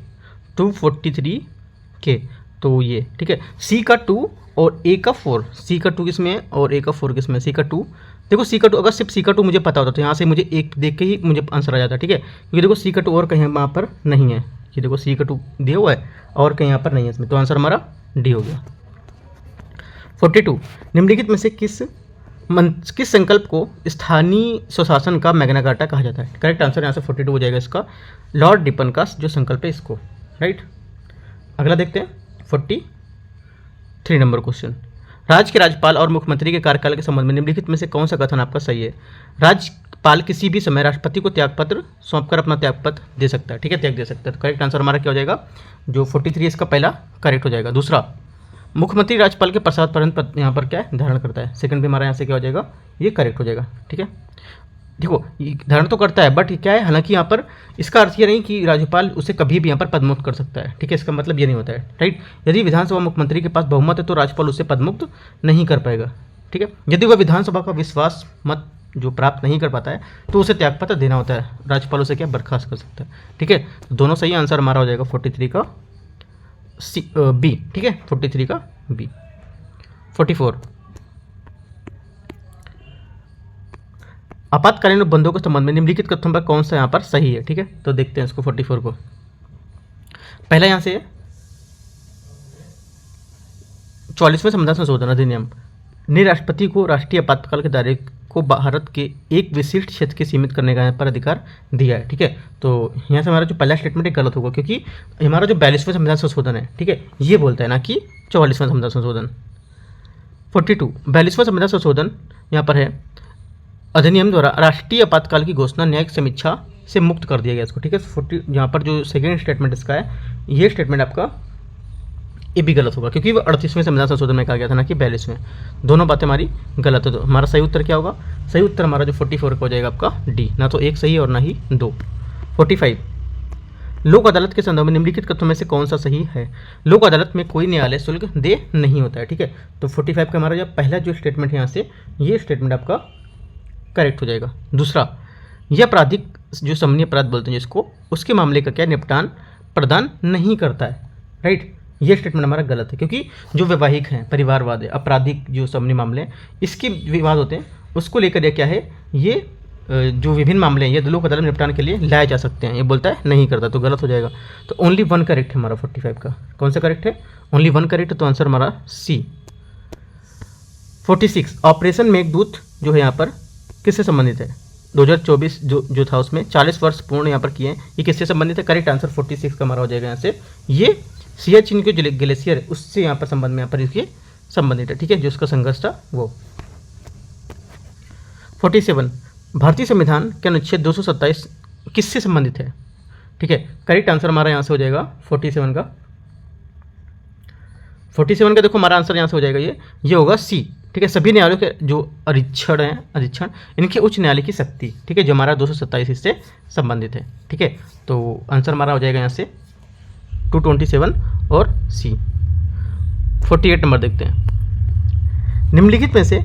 तो ये ठीक है, C का 2 और A का 4। C का 2 किसमें है और A का 4 किसमें? C का 2। देखो C का 2, अगर सिर्फ C का 2 मुझे पता होता तो यहाँ से मुझे एक देख के ही मुझे आंसर आ जाता। ठीक है, क्योंकि देखो C का 2 और कहीं वहाँ पर नहीं है, ये देखो C का 2 दिया हुआ है और कहीं यहाँ पर नहीं है इसमें, तो आंसर हमारा D हो गया। 42, निम्नलिखित में से किस किस संकल्प को स्थानीय स्वशासन का मैग्ना कार्टा कहा जाता है? करेक्ट आंसर यहाँ से 42 हो जाएगा इसका, लॉर्ड रिपन का जो संकल्प है इसको, राइट। अगला देखते हैं 43 नंबर क्वेश्चन, राज्य के राज्यपाल और मुख्यमंत्री के कार्यकाल के संबंध में निम्नलिखित में से कौन सा कथन आपका सही है? राज्यपाल किसी भी समय राष्ट्रपति को त्यागपत्र सौंपकर अपना त्यागपत्र दे सकता है, ठीक है, त्याग दे सकता है। तो करेक्ट आंसर हमारा क्या हो जाएगा, जो 43 इसका पहला करेक्ट हो जाएगा। दूसरा, मुख्यमंत्री राज्यपाल के प्रसाद पर्यंत पद यहाँ पर क्या है, धारण करता है। सेकंड भी हमारा यहाँ से क्या हो जाएगा, ये करेक्ट हो जाएगा, ठीक है। देखो ये धारण तो करता है, बट क्या है, हालांकि यहाँ पर इसका अर्थ ये नहीं कि राज्यपाल उसे कभी भी यहाँ पर पदमुक्त कर सकता है, ठीक है, इसका मतलब ये नहीं होता है, राइट। यदि विधानसभा मुख्यमंत्री के पास बहुमत है तो राज्यपाल उसे पदमुक्त नहीं कर पाएगा, ठीक है। यदि वह विधानसभा का विश्वास मत जो प्राप्त नहीं कर पाता है तो उसे त्यागपत्र देना होता है, राज्यपाल उसे क्या बर्खास्त कर सकता है, ठीक है। दोनों सही आंसर हमारा हो जाएगा 43 का बी, ठीक है, 43 का बी। 44, आपातकालीन उपबंधों के संबंध में निम्नलिखित कथनों पर कौन सा यहाँ पर सही है, ठीक है। तो देखते हैं इसको 44 को। पहला यहाँ से 44वें संविधान संशोधन अधिनियम ने राष्ट्रपति को राष्ट्रीय आपातकाल के दायरे को भारत के एक विशिष्ट क्षेत्र के सीमित करने का यहाँ पर अधिकार दिया है, ठीक है। तो यहाँ से हमारा जो पहला स्टेटमेंट है गलत होगा, क्योंकि हमारा जो 42वें संविधान संशोधन है, ठीक है, ये बोलता है ना कि 44वें संविधान संशोधन। 42, 42वां संविधान संशोधन यहाँ पर है, अधिनियम द्वारा राष्ट्रीय आपातकाल की घोषणा न्यायिक समीक्षा से मुक्त कर दिया गया इसको, ठीक है। 40 यहाँ पर जो सेकेंड स्टेटमेंट इसका है, ये स्टेटमेंट आपका ये भी गलत होगा, क्योंकि वो 38वें संविधान संशोधन में कहा गया था ना कि 42वें। दोनों बातें हमारी गलत है। तो हमारा सही उत्तर क्या होगा, सही उत्तर हमारा जो 44 का हो जाएगा आपका डी, ना तो एक सही और ना ही दो। 45, लोक अदालत के संदर्भ में निम्नलिखित कथनों में से कौन सा सही है? लोक अदालत में कोई न्यायालय शुल्क दे नहीं होता है, ठीक है। तो 45 का हमारा जो पहला जो स्टेटमेंट है यहाँ से, ये स्टेटमेंट आपका करेक्ट हो जाएगा। दूसरा, यह आपराधिक जो समन्वय अपराध बोलते हैं जिसको, उसके मामले का क्या निपटान प्रदान नहीं करता है, राइट। ये स्टेटमेंट हमारा गलत है, क्योंकि जो वैवाहिक हैं, परिवारवाद है, आपराधिक जो समन्वय मामले हैं, इसके विवाद होते हैं, उसको लेकर यह क्या है, ये जो विभिन्न मामले हैं ये लोक अदालत में निपटान के लिए लाए जा सकते हैं, ये बोलता है नहीं करता, तो गलत हो जाएगा। तो ओनली वन करेक्ट है हमारा 45 का। कौन सा करेक्ट है, ओनली वन करेक्ट है, तो आंसर हमारा सी। 46, ऑपरेशन मेघदूत जो है यहाँ पर किससे संबंधित है? 2024 जो था उसमें 40 वर्ष पूर्ण यहाँ पर किए हैं, ये किससे संबंधित है? करेक्ट आंसर 46 का हमारा हो जाएगा यहाँ से, ये सियाचिन के जो ग्लेशियर है उससे यहाँ पर संबंध में यहाँ पर इसके संबंधित है, ठीक है, जो उसका संघर्ष था वो। 47, भारतीय संविधान के अनुच्छेद 227 किससे संबंधित है? ठीक है, करेक्ट आंसर हमारा यहाँ से हो जाएगा 47 का। 47 का देखो हमारा आंसर यहाँ से हो जाएगा ये होगा सी, ठीक है। सभी न्यायालयों के जो अधीक्षण इनके उच्च न्यायालय की शक्ति, ठीक है, जो हमारा 227 इससे संबंधित है, ठीक है। तो आंसर हमारा हो जाएगा यहाँ से 227 और सी। 48 नंबर देखते हैं, निम्नलिखित में से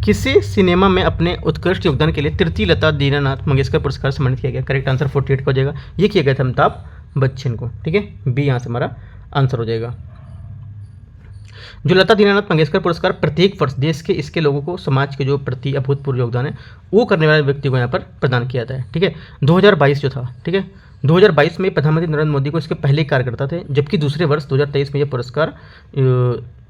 किसी सिनेमा में अपने उत्कृष्ट योगदान के लिए तृतीय लता दीनानाथ मंगेशकर पुरस्कार सम्मानित किया गया? करेक्ट आंसर 48 का हो जाएगा, ये किया गया था अमिताभ बच्चन को, ठीक है। बी यहाँ से हमारा आंसर हो जाएगा। जो लता दीनानाथ मंगेशकर पुरस्कार प्रत्येक वर्ष देश के इसके लोगों को समाज के जो प्रति अभूतपूर्व योगदान है वो करने वाले व्यक्ति को यहाँ पर प्रदान किया जाता है, ठीक है। 2022 जो था, ठीक है, 2022 में प्रधानमंत्री नरेंद्र मोदी को इसके पहले कार्यकर्ता थे, जबकि दूसरे वर्ष 2023 में यह पुरस्कार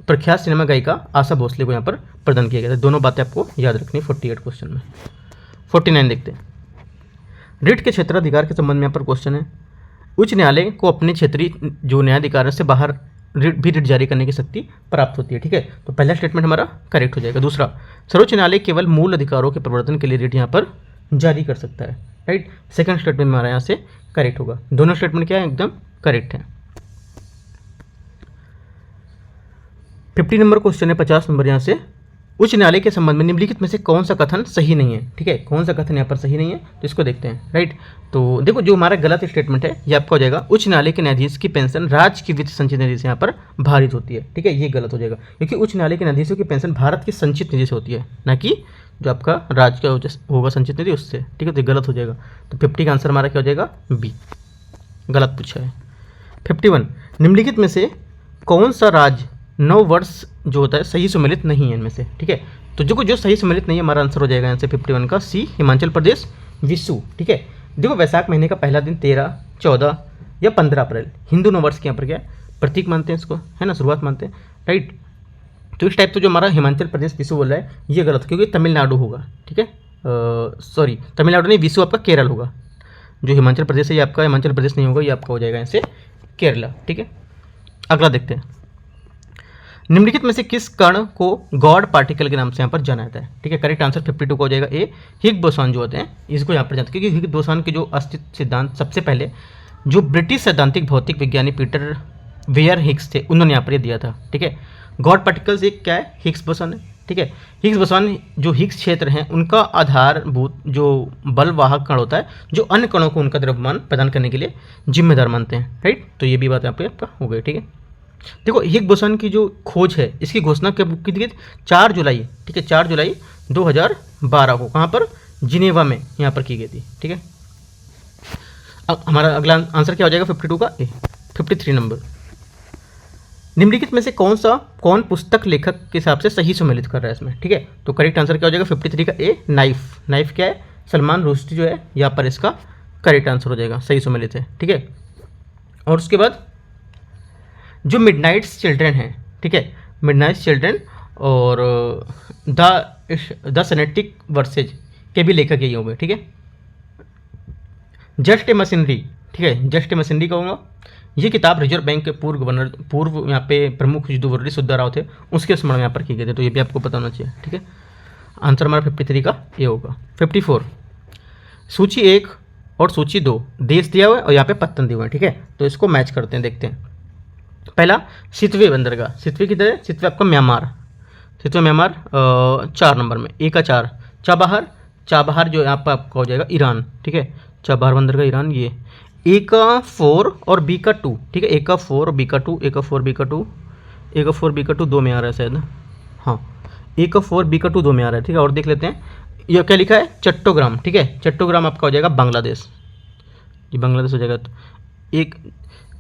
प्रख्यात सिनेमा गायिका आशा भोसले को यहाँ पर प्रदान किया गया था। दोनों बातें आपको याद रखनी 48 क्वेश्चन में। 49 देखते हैं, रिट के क्षेत्राधिकार के संबंध में यहाँ पर क्वेश्चन है। उच्च न्यायालय को अपने क्षेत्रीय जो न्यायाधिकारों से बाहर रिट जारी करने की शक्ति प्राप्त होती है, ठीक है। तो पहला स्टेटमेंट हमारा करेक्ट हो जाएगा। दूसरा, सर्वोच्च न्यायालय केवल मूल अधिकारों के प्रवर्तन के लिए रिट यहाँ पर जारी कर सकता है, राइट। सेकंड स्टेटमेंट हमारा यहाँ से करेक्ट होगा। दोनों स्टेटमेंट क्या है, एकदम करेक्ट है। 50 नंबर क्वेश्चन है, 50 नंबर यहाँ से, उच्च न्यायालय के संबंध में निम्नलिखित में से कौन सा कथन सही नहीं है? ठीक है, कौन सा कथन यहाँ पर सही नहीं है तो इसको देखते हैं, राइट। तो देखो जो हमारा गलत स्टेटमेंट है ये आपका हो जाएगा, उच्च न्यायालय के न्यायाधीश की पेंशन राज्य की वित्त संचित निधि से यहाँ पर भारित होती है, ठीक है, ये गलत हो जाएगा, क्योंकि उच्च न्यायालय के न्यायाधीशों की पेंशन भारत की संचित निधि से होती है, ना कि जो आपका राज्य का होगा संचित निधि उससे, ठीक है, तो गलत हो जाएगा। तो 50 का आंसर हमारा क्या हो जाएगा, बी, गलत पूछा है। 51, निम्नलिखित में से कौन सा राज्य 9 वर्ष जो होता है सही सम्मिलित नहीं है इनमें से? ठीक है, तो जो सही सम्मिलित नहीं है हमारा आंसर हो जाएगा यहाँ से 51 का सी, हिमाचल प्रदेश, विशु, ठीक है। देखो वैशाख महीने का पहला दिन 13, 14 या 15 अप्रैल हिंदू नववर्ष के यहाँ पर क्या है प्रतीक मानते हैं इसको, है ना, शुरुआत मानते हैं, राइट। तो इस टाइप से जो हमारा हिमाचल प्रदेश विशु बोल रहा है ये गलत, क्योंकि तमिलनाडु होगा, ठीक है। सॉरी, तमिलनाडु नहीं, विशु आपका केरल होगा। जो हिमाचल प्रदेश है ये आपका हिमाचल प्रदेश नहीं होगा, ये आपका हो जाएगा ऐसे केरला, ठीक है। अगला देखते हैं, निम्नलिखित में से किस कण को गॉड पार्टिकल के नाम से यहाँ पर जाना जाता है, ठीक है। करेक्ट आंसर 52 का हो जाएगा ए, हिग बोसॉन जो होते हैं इसको यहाँ पर जानते हैं, क्योंकि हिग बोसॉन के जो अस्तित्व सिद्धांत सबसे पहले जो ब्रिटिश सैद्धांतिक भौतिक विज्ञानी पीटर वेयर हिग्स थे उन्होंने यहाँ पर दिया था, ठीक है। गॉड पार्टिकल्स एक क्या है, हिग्स बोसॉन है, ठीक है। हिग्स बोसॉन जो हिग्स क्षेत्र हैं उनका आधारभूत जो बलवाहक कण होता है जो अन्य कणों को उनका द्रव्यमान प्रदान करने के लिए जिम्मेदार मानते हैं, राइट। तो ये भी बात यहाँ पे आपका हो गई, ठीक है। देखो हिग्स बोसॉन की जो खोज है इसकी घोषणा कब की थी, 4 जुलाई, ठीक है, 4 जुलाई 2012 को कहाँ पर, जिनेवा में यहाँ पर की गई थी, ठीक है। अब हमारा अगला आंसर क्या हो जाएगा 52 का ए। 53 नंबर, निम्नलिखित में से कौन पुस्तक लेखक के हिसाब से सही सम्मिलित कर रहा है इसमें, ठीक है। तो करेक्ट आंसर क्या हो जाएगा 53 का ए, नाइफ। नाइफ क्या है, सलमान रुश्दी जो है यहाँ पर इसका करेक्ट आंसर हो जाएगा, सही सम्मिलित है, ठीक है। और उसके बाद जो मिडनाइट्स चिल्ड्रन है, ठीक है, मिडनाइट्स चिल्ड्रन और द सेनेटिक वर्सेज के भी लेखक यही होंगे, ठीक है। जस्ट ए मशीनरी, ठीक है, जस्ट ए मशीनरी कहूँगा, ये किताब रिजर्व बैंक के पूर्व यहाँ पे प्रमुख जो वर्री सुद्धाराव थे उसके स्मरण में यहाँ पर की गई थी, तो ये भी आपको पता होना चाहिए, ठीक है। आंसर हमारा 53 का ये होगा। 54, सूची 1 और सूची 2 देश दिया हुआ है और यहाँ पे पत्तन दिए हुए हैं, ठीक है। तो इसको मैच करते हैं, देखते हैं। पहला सितवे बंदरगाह, सितवे की तरह, सितवे आपका म्यांमार, सितवे म्यांमार 4 नंबर में, ए का 4। चाबहार, चाबहार जो यहाँ पर आपका हो जाएगा ईरान, ठीक है, चाबहार बंदरगाह ईरान। ये ए का 4 और बी का 2, ठीक है, ए का 4 और बी का 2, ए का 4 बी का 2, ए का 4 बी का 2 2 में आ रहा है शायद, हाँ, ए का 4 बी का 2 2 में आ रहा है, ठीक है। और देख लेते हैं ये क्या लिखा है, चट्टोग्राम, ठीक है, चट्टोग्राम आपका हो जाएगा बांग्लादेश, ये बांग्लादेश हो जाएगा। तो एक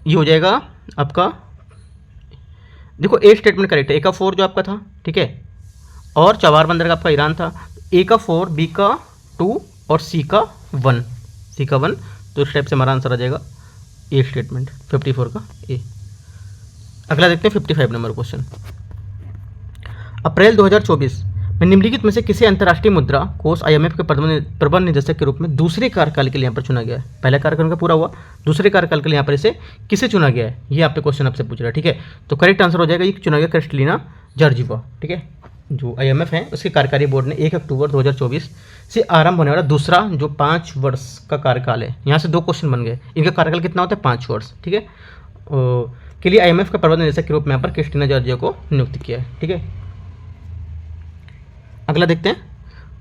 ये हो जाएगा आपका, देखो ए स्टेटमेंट करेक्ट है, ए का 4 जो आपका था, ठीक है, और चाबहार बंदरगाह आपका ईरान था, ए का 4 बी का 2 और सी का 1, सी का 1, तो इस टाइप से हमारा आंसर आ जाएगा ए स्टेटमेंट 54 का ए। अगला देखते हैं 55 नंबर क्वेश्चन। अप्रैल 2024 में निम्नलिखित में से किसे अंतर्राष्ट्रीय मुद्रा कोष IMF के प्रबंध निदेशक के रूप में दूसरे कार्यकाल के लिए यहाँ पर चुना गया है। पहला कार्यकाल का पूरा हुआ, दूसरे कार्यकाल के लिए यहाँ पर इसे किसे चुना गया है, ये आपके क्वेश्चन आपसे पूछ रहा है, ठीक है। तो करेक्ट आंसर हो जाएगा ये चुना गया क्रिस्टलिना जॉर्जिवा, ठीक है। जो IMF है उसके कार्यकारी बोर्ड ने 1 अक्टूबर 2024 से आरंभ होने वाला दूसरा जो 5 वर्ष का कार्यकाल है, यहाँ से 2 क्वेश्चन बन गए, इनका कार्यकाल कितना होता है 5 वर्ष, ठीक है, के लिए IMF का प्रबंध निदेशक के रूप में यहाँ पर क्रिस्टिना जॉर्जिया को नियुक्त किया है, ठीक है। अगला देखते हैं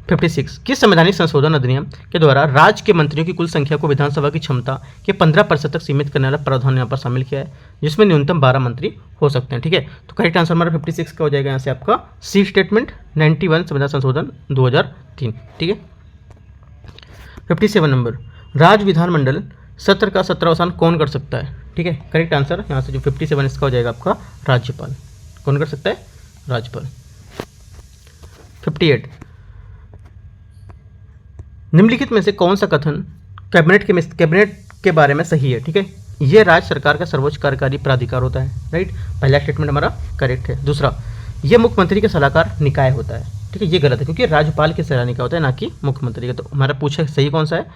56, किस संवैधानिक संशोधन अधिनियम के द्वारा राज्य के मंत्रियों की कुल संख्या को विधानसभा की क्षमता के 15% तक सीमित करने वाला प्रावधान यहाँ पर शामिल किया है, जिसमें न्यूनतम 12 मंत्री हो सकते हैं, ठीक है। तो करेक्ट आंसर हमारा 56 का हो जाएगा यहाँ से आपका सी स्टेटमेंट 91 संविधान संशोधन 2003, ठीक है। 57 नंबर, राज्य विधानमंडल सत्र का 17वां स्थान कौन कर सकता है, ठीक है। करेक्ट आंसर यहाँ से जो 57 इसका हो जाएगा आपका राज्यपाल, कौन कर सकता है, राज्यपाल। 58, निम्नलिखित में से कौन सा कथन कैबिनेट के बारे में सही है, ठीक है। यह राज्य सरकार का सर्वोच्च कार्यकारी प्राधिकार होता है, राइट, पहला स्टेटमेंट हमारा करेक्ट है। दूसरा, यह मुख्यमंत्री का सलाहकार निकाय होता है, ठीक है, ये गलत है क्योंकि राज्यपाल के सलाह निकाय होता है ना कि मुख्यमंत्री का। तो हमारा पूछा सही कौन सा है,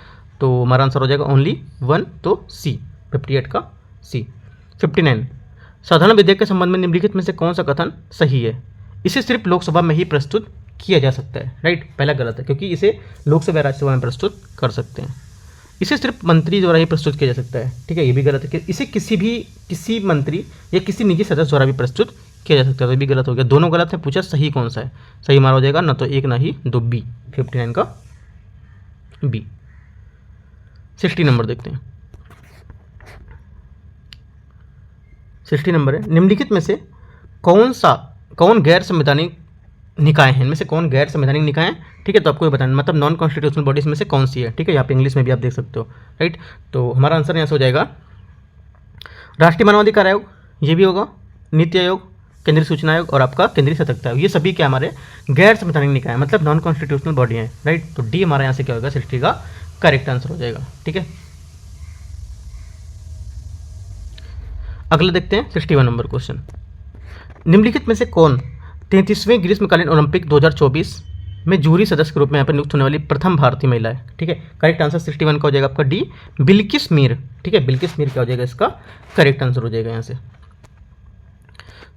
तो हमारा आंसर हो जाएगा ओनली 1, तो सी 58 का सी। 59, साधारण विधेयक के संबंध में निम्नलिखित में से कौन सा कथन सही है, इसे सिर्फ लोकसभा में ही प्रस्तुत किया जा सकता है, राइट, पहला गलत है क्योंकि इसे लोकसभा राज्यसभा में प्रस्तुत कर सकते हैं, इसे सिर्फ मंत्री द्वारा ही प्रस्तुत किया जा सकता है, ठीक है, ये भी गलत है कि इसे किसी मंत्री या किसी निजी सदस्य द्वारा भी प्रस्तुत किया जा सकता है, तो ये भी गलत हो गया, दोनों गलत है। पूछा सही कौन सा है, सही हमारा हो जाएगा ना तो 1 ना ही 2, बी 59 का बी। 60 नंबर देखते हैं, 60 नंबर है, निम्नलिखित में से कौन गैर संवैधानिक निकाय हैं, इनमें से कौन गैर संवैधानिक निकाय हैं, ठीक है। तो आपको ये बताना मतलब नॉन कॉन्स्टिट्यूशनल बॉडीज में से कौन सी है, ठीक है, यहाँ पे इंग्लिश में भी आप देख सकते हो, राइट। तो हमारा आंसर यहाँ से हो जाएगा राष्ट्रीय मानवाधिकार आयोग, ये भी होगा, नीति आयोग, केंद्रीय सूचना आयोग और आपका केंद्रीय सतर्कता आयोग, ये सभी क्या हमारे गैर संवैधानिक निकाय मतलब नॉन कॉन्स्टिट्यूशनल बॉडी हैं, राइट। तो डी हमारा यहाँ से क्या होगा 60 का करेक्ट आंसर हो जाएगा, ठीक है। अगला देखते हैं 61 नंबर क्वेश्चन, निम्नलिखित में से कौन 33वें ग्रीष्मकालीन ओलंपिक 2024 में जूरी सदस्य के रूप में यहाँ पर नियुक्त होने वाली प्रथम भारतीय महिला है। ठीक है, करेक्ट आंसर 61 का हो जाएगा आपका डी, बिल्किस मीर। ठीक है, बिल्किस मीर क्या हो जाएगा, इसका करेक्ट आंसर हो जाएगा यहाँ से।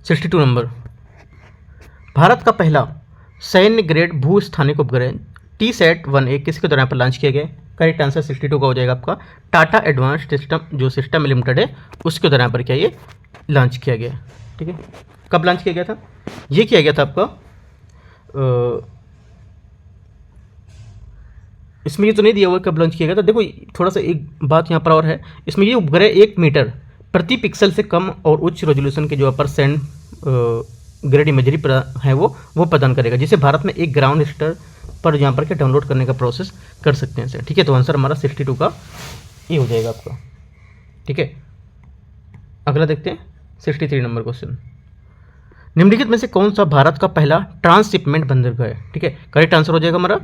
62 नंबर, भारत का पहला सैन्य ग्रेड भू स्थानिक उपग्रह TSAT-1A किसके द्वारा यहाँ पर लॉन्च किया गया। करेक्ट आंसर 62 का हो जाएगा आपका टाटा एडवांस्ड सिस्टम, जो सिस्टम लिमिटेड है उसके द्वारा यहाँ पर क्या ये लॉन्च किया गया। ठीक है, कब लॉन्च किया गया था, ये किया गया था आपका इसमें ये तो नहीं दिया हुआ कब लॉन्च किया गया था। देखो थोड़ा सा एक बात यहाँ पर और है, इसमें ये उपग्रह 1 मीटर प्रति पिक्सल से कम और उच्च रेजोल्यूशन के जो अपर सैंड ग्रेड इमेजरी है वो प्रदान करेगा, जिसे भारत में एक ग्राउंड स्तर पर यहाँ पर क्या डाउनलोड करने का प्रोसेस कर सकते हैं। ठीक है, तो आंसर हमारा 62 का ये हो जाएगा आपका। ठीक है, अगला देखते हैं 63 नंबर क्वेश्चन, निम्नलिखित में से कौन सा भारत का पहला ट्रांसशिपमेंट बंदरगाह है। ठीक है, करेक्ट आंसर हो जाएगा हमारा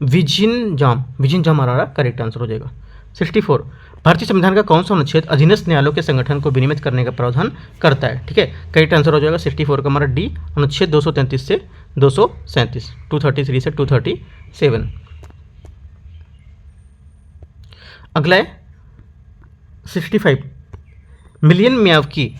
विजिनजाम हमारा करेक्ट आंसर हो जाएगा। 64, भारतीय संविधान का कौन सा अनुच्छेद अधीनस्थ न्यायालयों के संगठन को विनियमित करने का प्रावधान करता है। ठीक है, करेक्ट आंसर हो जाएगा 64 का हमारा डी, अनुच्छेद 233 से 237, 233 से 237। अगला है 65, मिलियन मियावाकी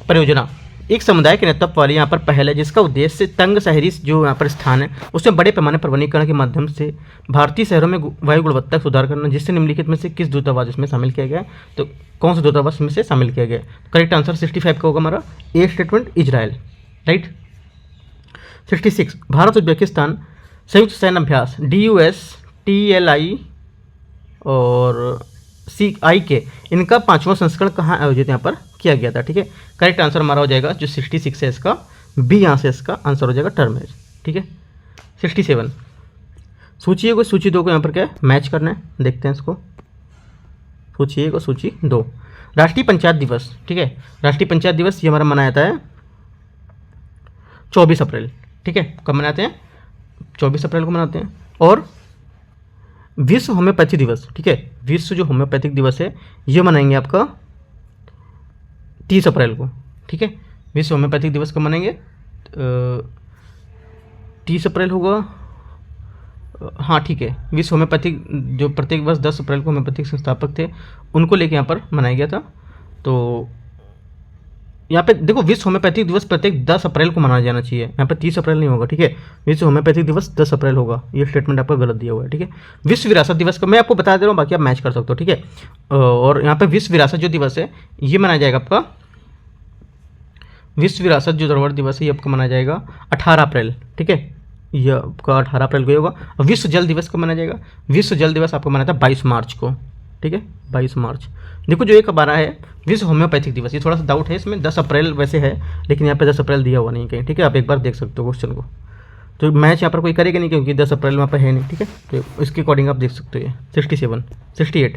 परियोजना एक समुदाय के नेतृत्व वाली यहाँ पर पहल है, जिसका उद्देश्य तंग शहरी जो यहाँ पर स्थान है उसमें बड़े पैमाने पर वनीकरण के माध्यम से भारतीय शहरों में वायु गुणवत्ता का सुधार करना, जिससे निम्नलिखित में से किस दूतावास इसमें शामिल किया गया है। तो कौन सा दूतावास में से शामिल किया गया है। करेक्ट आंसर 65 का होगा हमारा ए statement, Israel. Right. 66, Bharat Uzbekistan संयुक्त सैन्य अभ्यास DUS TLI और CI इनका 5वां संस्करण कहाँ आयोजित यहाँ पर किया गया था। ठीक है, करेक्ट आंसर हमारा हो जाएगा जो 66 है इसका बी, यहाँ से इसका आंसर हो जाएगा टर्मेज। ठीक है, 67, सूची 1 को सूची 2 को यहाँ पर क्या है मैच करना है, देखते हैं इसको। सूची 1 और सूची 2, राष्ट्रीय पंचायत दिवस। ठीक है, राष्ट्रीय पंचायत दिवस ये हमारा मनाया जाता है 24 अप्रैल। ठीक है, कब मनाते हैं, 24 अप्रैल को मनाते हैं। और विश्व होम्योपैथी दिवस, ठीक है, विश्व जो होम्योपैथिक दिवस है ये मनाएंगे आपका 30 अप्रैल को। ठीक है, विश्व होम्योपैथिक दिवस कब मनाएंगे, 30 अप्रैल होगा। हाँ ठीक है, विश्व होम्योपैथिक जो प्रत्येक वर्ष 10 अप्रैल को होम्योपैथिक संस्थापक थे उनको लेके यहाँ पर मनाया गया था। तो यहाँ पे देखो विश्व होम्योपैथिक दिवस प्रत्येक 10 अप्रैल को मनाया जाना चाहिए, यहाँ पे 30 अप्रैल नहीं होगा। ठीक है, विश्व होम्योपैथिक दिवस 10 अप्रैल होगा, ये स्टेटमेंट आपका गलत दिया हुआ है। ठीक है, विश्व विरासत दिवस का मैं आपको बता दे रहा हूँ, बाकी आप मैच कर सकते हो। ठीक है, और यहाँ पे विश्व विरासत जो दिवस है ये मनाया जाएगा आपका, विश्व विरासत जो धरोहर दिवस है ये आपका मनाया जाएगा 18 अप्रैल। ठीक है, यह आपका 18 अप्रैल को होगा। और विश्व जल दिवस कब मनाया जाएगा, विश्व जल दिवस आपको मनाया था 22 मार्च को। ठीक है, 22 मार्च। देखो जो एक बारह है विश्व होम्योपैथिक दिवस, ये थोड़ा सा डाउट है इसमें, 10 अप्रैल वैसे है लेकिन यहाँ पे 10 अप्रैल दिया हुआ नहीं कहीं। ठीक है, आप एक बार देख सकते हो क्वेश्चन को, तो मैच यहाँ पर कोई करेगा नहीं क्योंकि 10 अप्रैल वहाँ पर है नहीं। ठीक है, तो इसके अकॉर्डिंग आप देख सकते हो। 67, 68,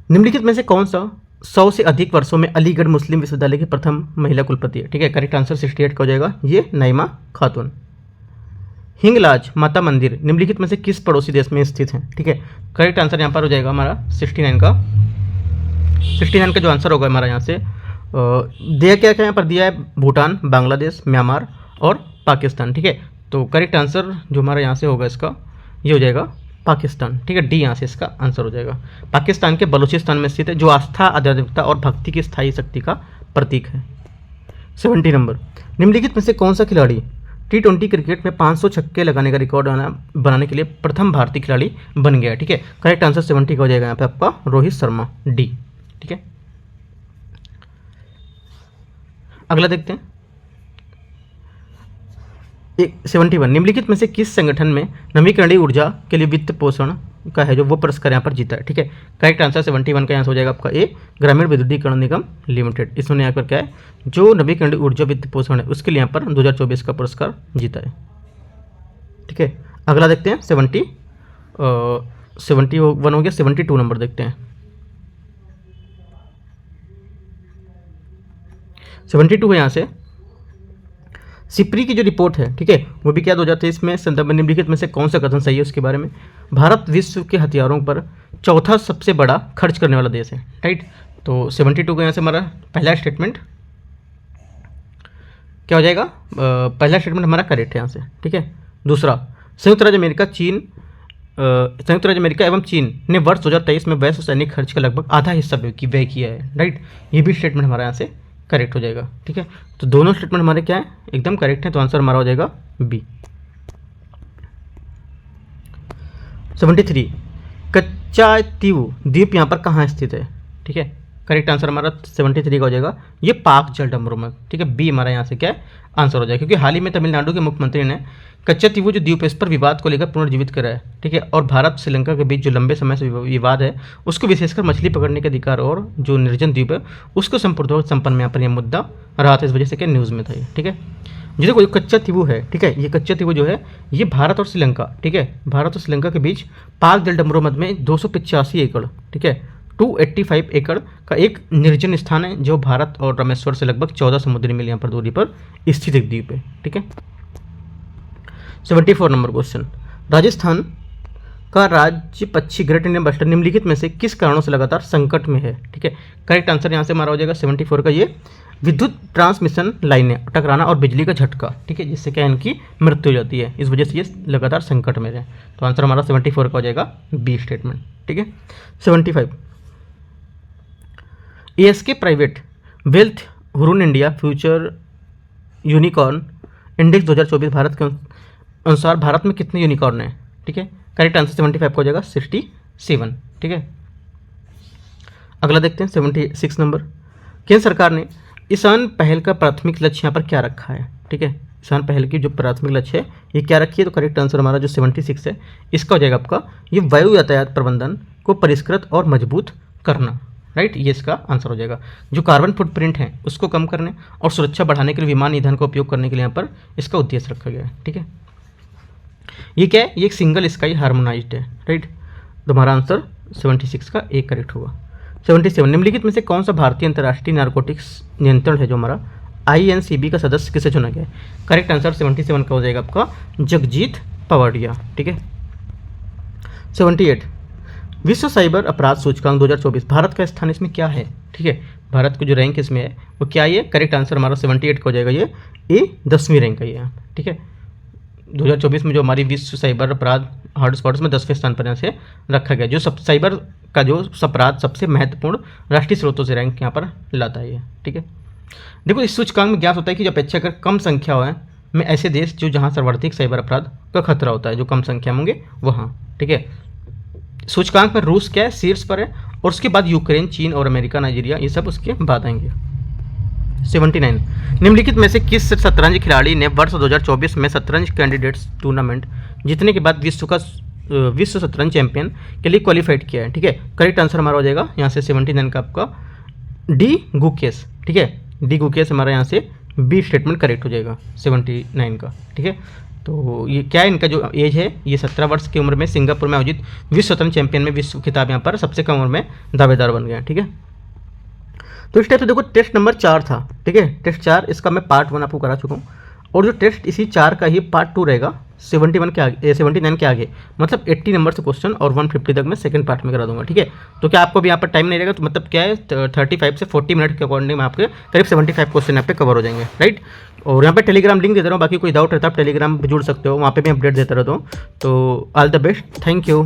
निम्नलिखित में से कौन सा 100 से अधिक वर्षों में अलीगढ़ मुस्लिम विश्वविद्यालय की प्रथम महिला कुलपति है। ठीक है, करेक्ट आंसर 68 का हो जाएगा ये नईमा खातून। हिंगलाज माता मंदिर निम्नलिखित में से किस पड़ोसी देश में स्थित है। ठीक है, करेक्ट आंसर यहाँ पर हो जाएगा हमारा 69 का जो आंसर होगा हमारा यहाँ से दिया क्या क्या यहाँ पर दिया है, भूटान, बांग्लादेश, म्यांमार और पाकिस्तान। ठीक है, तो करेक्ट आंसर जो हमारा यहाँ से होगा इसका ये हो जाएगा पाकिस्तान। ठीक है, डी यहाँ से इसका आंसर हो जाएगा। पाकिस्तान के बलूचिस्तान में स्थित है, जो आस्था, आध्यात्मिकता और भक्ति की स्थायी शक्ति का प्रतीक है। 70 नंबर, निम्नलिखित में से कौन सा खिलाड़ी T20 क्रिकेट में 500 छक्के लगाने का रिकॉर्ड बनाने के लिए प्रथम भारतीय खिलाड़ी बन गया। ठीक है, करेक्ट आंसर 70 का हो जाएगा यहाँ पे आपका रोहित शर्मा, डी। ठीक है, अगला देखते हैं 71, निम्नलिखित में से किस संगठन में नवीकरणीय ऊर्जा के लिए वित्त पोषण का है जो वो पुरस्कार यहाँ पर जीता है। ठीक है, करेक्ट आंसर 71 का यहाँ हो जाएगा आपका ए, ग्रामीण विद्युतीकरण निगम लिमिटेड। इसमें यहाँ पर क्या है, जो नवीकरणीय ऊर्जा वित्त पोषण है उसके लिए यहाँ पर 2024 का पुरस्कार जीता है। ठीक है, अगला देखते हैं 71 हो गया। 72 नंबर देखते हैं। 72 है यहाँ से सिप्री की जो रिपोर्ट है, ठीक है, वो भी क्या 2023 में संदर्भ में निम्नलिखित में से कौन सा कथन सही है उसके बारे में। भारत विश्व के हथियारों पर चौथा सबसे बड़ा खर्च करने वाला देश है। राइट, तो 72 का यहाँ से हमारा पहला स्टेटमेंट क्या हो जाएगा, पहला स्टेटमेंट हमारा करेक्ट है यहाँ से, ठीक है। दूसरा, संयुक्त राज्य अमेरिका एवं चीन ने वर्ष 2023 में वैश्विक सैनिक खर्च का लगभग आधा हिस्सा व्यय किया है, राइट। ये भी स्टेटमेंट हमारा यहाँ से करेक्ट हो जाएगा, ठीक है। तो दोनों स्टेटमेंट हमारे क्या है, एकदम करेक्ट है, तो आंसर हमारा हो जाएगा बी। 73, कच्चा द्वीप यहाँ पर कहाँ स्थित है, ठीक है। करेक्ट आंसर हमारा 73 का हो जाएगा, ये पाक जलडमरू में, ठीक है। बी हमारा यहाँ से क्या है आंसर हो जाएगा, क्योंकि हाल ही में तमिलनाडु के मुख्यमंत्री ने कच्चा तीवू जो द्वीप है इस पर विवाद को लेकर पुनर्जीवित करा है, ठीक है। और भारत श्रीलंका के बीच जो लंबे समय से विवाद है उसको विशेषकर मछली पकड़ने के अधिकार और जो निर्जन द्वीप है उसको संपन्न में यहाँ पर यह मुद्दा रहा था, इस वजह से क्या न्यूज़ में था ये, ठीक है। जो देखो कच्चा तीवू है, ठीक है, ये कच्चा तीवू जो है ये भारत और श्रीलंका, ठीक है, भारत और श्रीलंका के बीच पाक जलडमरू मध्य में 285 एकड़, ठीक है, 285 एकड़ का एक निर्जन स्थान है जो भारत और रामेश्वर से लगभग 14 समुद्री मील यहाँ पर दूरी पर स्थित एक द्वीप है, ठीक है। 74 नंबर क्वेश्चन, राजस्थान का राज्य पक्षी ग्रेट इंडियन बस्टर निम्नलिखित में से किस कारणों से लगातार संकट में है, ठीक है। करेक्ट आंसर यहाँ से हमारा हो जाएगा 74 का, ये विद्युत ट्रांसमिशन लाइनें टकराना और बिजली का झटका, ठीक है, जिससे क्या इनकी मृत्यु हो जाती है, इस वजह से ये लगातार संकट में है। तो आंसर हमारा 74 का हो जाएगा बी स्टेटमेंट, ठीक है। 75, ASK private wealth Hurun India future unicorn index 2024 Bharat के अनुसार भारत में कितने यूनिकॉर्न हैं, ठीक है। करेक्ट आंसर 75 का हो जाएगा 67, ठीक है। अगला देखते हैं 76 नंबर, केंद्र सरकार ने ईशान पहल का प्राथमिक लक्ष्य यहाँ पर क्या रखा है, ठीक है। ईशान पहल की जो प्राथमिक लक्ष्य है ये क्या रखी है, तो करेक्ट आंसर हमारा जो 76 है इसका हो जाएगा आपका ये वायु यातायात प्रबंधन को परिष्कृत और मजबूत करना, राइट, ये इसका आंसर हो जाएगा। जो कार्बन फुटप्रिंट है उसको कम करने और सुरक्षा बढ़ाने के लिए विमान ईंधन का उपयोग करने के लिए यहाँ पर इसका उद्देश्य रखा गया है, ठीक है। ये क्या है, ये एक सिंगल स्काई हार्मोनाइज्ड है, राइट। तो हमारा आंसर 76 का एक करेक्ट होगा। 77, निम्नलिखित में से कौन सा भारतीय अंतर्राष्ट्रीय नारकोटिक्स नियंत्रण है जो हमारा INCB का सदस्य किसे चुना गया है। करेक्ट आंसर 77 का हो जाएगा आपका जगजीत पवाडिया, ठीक है। 78, विश्व साइबर अपराध सूचकांक 2024 भारत का स्थान इसमें क्या है, ठीक है। भारत को जो रैंक इसमें है वो क्या है, करेक्ट आंसर हमारा 78 का हो जाएगा, ये 10वीं रैंक का ये, ठीक है। 2024 में जो हमारी विश्व साइबर अपराध हॉटस्पॉट्स में 10वें स्थान पर यहाँ से रखा गया, जो साइबर का जो अपराध सबसे महत्वपूर्ण राष्ट्रीय स्रोतों से रैंक यहाँ पर लाता है ये, ठीक है। देखो इस सूचकांक में ज्ञात होता है कि जो अपेक्षाकृत कम संख्या में ऐसे देश जो जहाँ सर्वाधिक साइबर अपराध का खतरा होता है, जो कम संख्या में होंगे वहाँ, ठीक है। सूचकांक में रूस क्या है, शीर्ष पर है, और उसके बाद यूक्रेन, चीन और अमेरिका, नाइजीरिया, ये सब उसके बाद आएंगे। 79, निम्नलिखित में से किस शतरंज खिलाड़ी ने वर्ष 2024 में शतरंज कैंडिडेट्स टूर्नामेंट जीतने के बाद विश्व शतरंज चैंपियन के लिए क्वालिफाइड किया है, ठीक है। करेक्ट आंसर हमारा हो जाएगा यहाँ से 79 का आपका डी गुकेश, ठीक है। डी गुकेश हमारा यहाँ से बी स्टेटमेंट करेक्ट हो जाएगा 79 का, ठीक है। तो ये क्या है, इनका जो एज है ये 17 वर्ष की उम्र में सिंगापुर में आयोजित विश्व शतरंज चैंपियन में विश्व खिताब यहाँ पर सबसे कम उम्र में दावेदार बन गया, ठीक है। तो इस टाइप से देखो टेस्ट नंबर 4 था, ठीक है। टेस्ट 4 इसका मैं पार्ट 1 आपको करा चुका हूँ, और जो टेस्ट इसी 4 का ही पार्ट 2 रहेगा 79 के आगे, मतलब 80 नंबर से क्वेश्चन और 150 तक मैं सेकंड पार्ट में करा दूंगा, ठीक है। तो क्या आपको भी यहाँ पर टाइम नहीं रहेगा, तो मतलब क्या है 35 से 40 मिनट के अकॉर्डिंग में आपके करीब 75 क्वेश्चन यहाँ पे कवर हो जाएंगे, राइट। और यहाँ पे टेलीग्राम लिंक दे दे रहा हूँ, बाकी कोई डाउट रहता है आप टेलीग्राम पर जुड़ सकते हो, वहाँ पे भी अपडेट देता रहता हूँ। तो all the best, thank you.